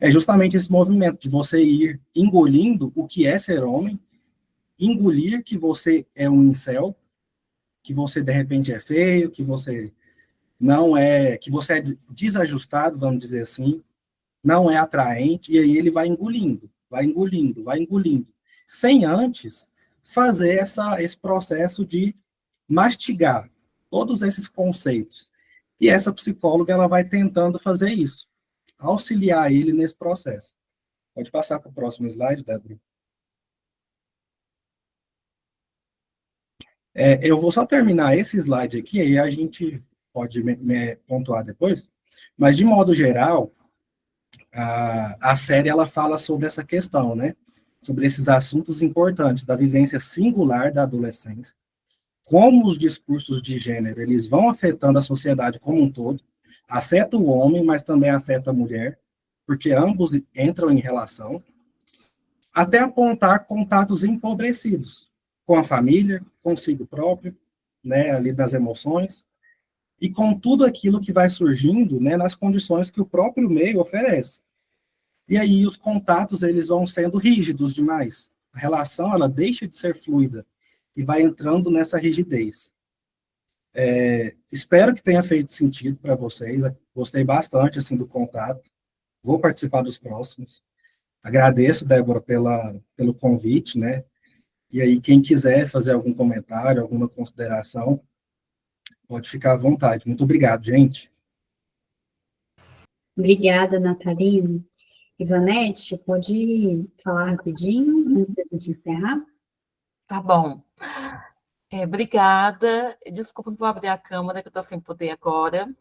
é justamente esse movimento de você ir engolindo o que é ser homem, engolir que você é um incel, que você de repente é feio, que você não é, que você é desajustado, vamos dizer assim, não é atraente, e aí ele vai engolindo, sem antes fazer esse processo de mastigar todos esses conceitos. E essa psicóloga, ela vai tentando fazer isso, auxiliar ele nesse processo. Pode passar para o próximo slide, Débora. Eu vou só terminar esse slide aqui, aí a gente pode me pontuar depois, mas de modo geral, a série ela fala sobre essa questão, né? Sobre esses assuntos importantes da vivência singular da adolescência, como os discursos de gênero eles vão afetando a sociedade como um todo, afeta o homem, mas também afeta a mulher, porque ambos entram em relação, até apontar contatos empobrecidos com a família, consigo próprio, né, ali das emoções, e com tudo aquilo que vai surgindo, né, nas condições que o próprio meio oferece. E aí os contatos eles vão sendo rígidos demais. A relação ela deixa de ser fluida e vai entrando nessa rigidez. Espero que tenha feito sentido para vocês. Gostei bastante do contato. Vou participar dos próximos. Agradeço, Débora, pelo convite, né? E aí, quem quiser fazer algum comentário, alguma consideração, pode ficar à vontade. Muito obrigado, gente. Obrigada, Natalina. Ivanete, pode falar rapidinho, antes da gente encerrar? Tá bom. Obrigada. Desculpa, não vou abrir a câmera, que eu estou sem poder agora.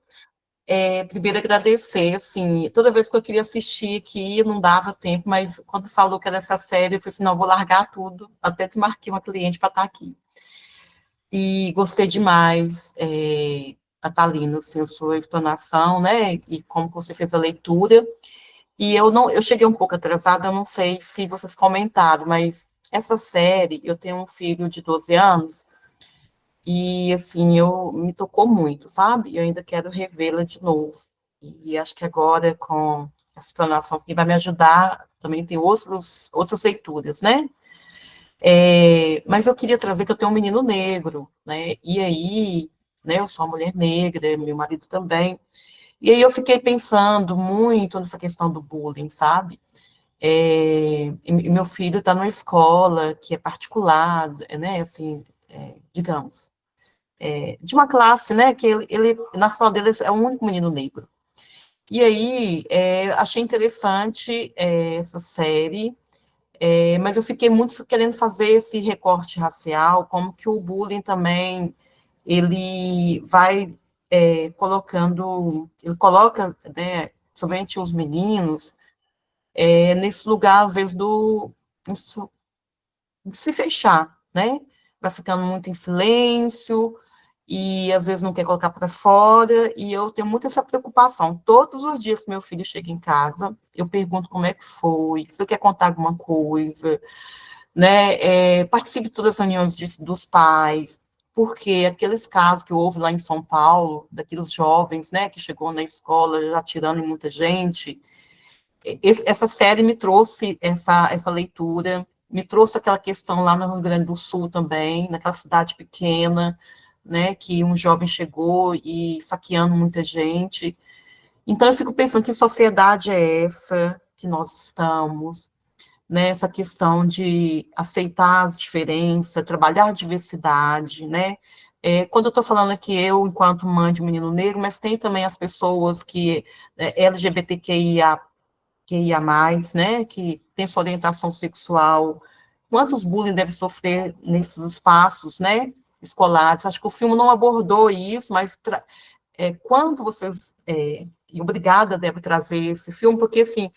Primeiro agradecer, assim, toda vez que eu queria assistir aqui, não dava tempo, mas quando falou que era essa série, eu falei assim, não, vou largar tudo, até te marquei uma cliente para estar aqui. E gostei demais, Natalino, assim, a sua explanação, né, e como você fez a leitura, e eu cheguei um pouco atrasada, eu não sei se vocês comentaram, mas essa série, eu tenho um filho de 12 anos, e, assim, me tocou muito, sabe? Eu ainda quero revê-la de novo. E acho que agora, com essa explanação que vai me ajudar, também tem outras leituras, né? Mas eu queria trazer que eu tenho um menino negro, né? E aí, né, eu sou uma mulher negra, meu marido também. E aí eu fiquei pensando muito nessa questão do bullying, sabe? E meu filho está numa escola que é particular, né? Assim, digamos, de uma classe, né, que na sala dele é o único menino negro. E aí, achei interessante essa série, mas eu fiquei muito querendo fazer esse recorte racial, como que o bullying também, ele vai ele coloca, né, somente os meninos, nesse lugar, às vezes, de se fechar, né, vai ficando muito em silêncio, e às vezes não quer colocar para fora, e eu tenho muito essa preocupação. Todos os dias que meu filho chega em casa, eu pergunto como é que foi, se ele quer contar alguma coisa, né? Participe de todas as reuniões dos pais, porque aqueles casos que houve lá em São Paulo, daqueles jovens, né, que chegou na escola já atirando em muita gente, essa série me trouxe essa leitura, me trouxe aquela questão lá no Rio Grande do Sul também, naquela cidade pequena, né, que um jovem chegou e saqueando muita gente. Então, eu fico pensando que sociedade é essa que nós estamos, né, essa questão de aceitar as diferenças, trabalhar a diversidade, né, quando eu estou falando aqui, eu, enquanto mãe de um menino negro, mas tem também as pessoas que, LGBTQIA+, né, que tem sua orientação sexual, quantos bullying deve sofrer nesses espaços, né, escolares. Acho que o filme não abordou isso, mas quando vocês, e obrigada, deve trazer esse filme, porque, assim,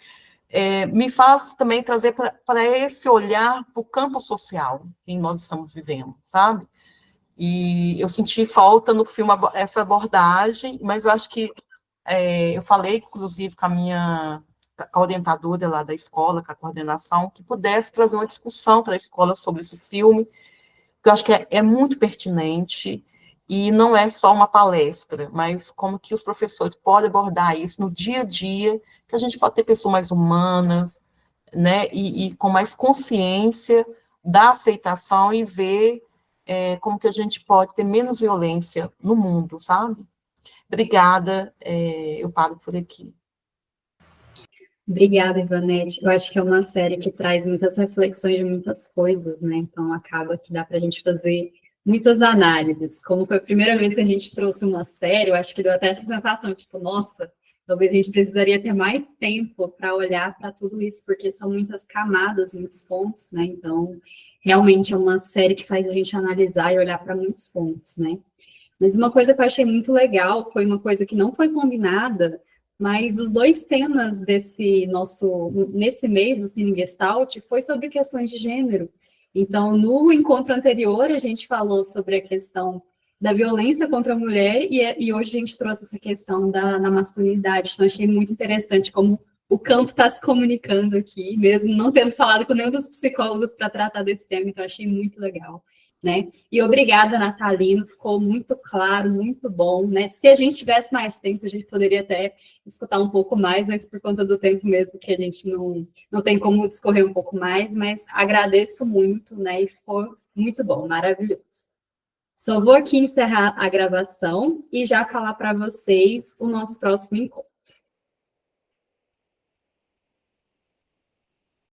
me faz também trazer para esse olhar para o campo social que nós estamos vivendo, sabe? E eu senti falta no filme essa abordagem, mas eu acho que eu falei, inclusive, com a orientadora lá da escola, com a coordenação, que pudesse trazer uma discussão para a escola sobre esse filme, que eu acho que é muito pertinente, e não é só uma palestra, mas como que os professores podem abordar isso no dia a dia, que a gente pode ter pessoas mais humanas, né, e com mais consciência da aceitação e ver como que a gente pode ter menos violência no mundo, sabe? Obrigada, eu paro por aqui. Obrigada, Ivanete. Eu acho que é uma série que traz muitas reflexões de muitas coisas, né? Então, acaba que dá para a gente fazer muitas análises. Como foi a primeira vez que a gente trouxe uma série, eu acho que deu até essa sensação, tipo, nossa, talvez a gente precisaria ter mais tempo para olhar para tudo isso, porque são muitas camadas, muitos pontos, né? Então, realmente é uma série que faz a gente analisar e olhar para muitos pontos, né? Mas uma coisa que eu achei muito legal foi uma coisa que não foi combinada, mas os dois temas nesse mês do Cine Gestalt foi sobre questões de gênero. Então, no encontro anterior, a gente falou sobre a questão da violência contra a mulher e hoje a gente trouxe essa questão na masculinidade. Então, achei muito interessante como o campo está se comunicando aqui, mesmo não tendo falado com nenhum dos psicólogos para tratar desse tema, então achei muito legal. Né? E obrigada, Natalino, ficou muito claro, muito bom, né? Se a gente tivesse mais tempo, a gente poderia até escutar um pouco mais, mas por conta do tempo mesmo que a gente não tem como discorrer um pouco mais, mas agradeço muito, né? E ficou muito bom, maravilhoso. Só vou aqui encerrar a gravação e já falar para vocês o nosso próximo encontro.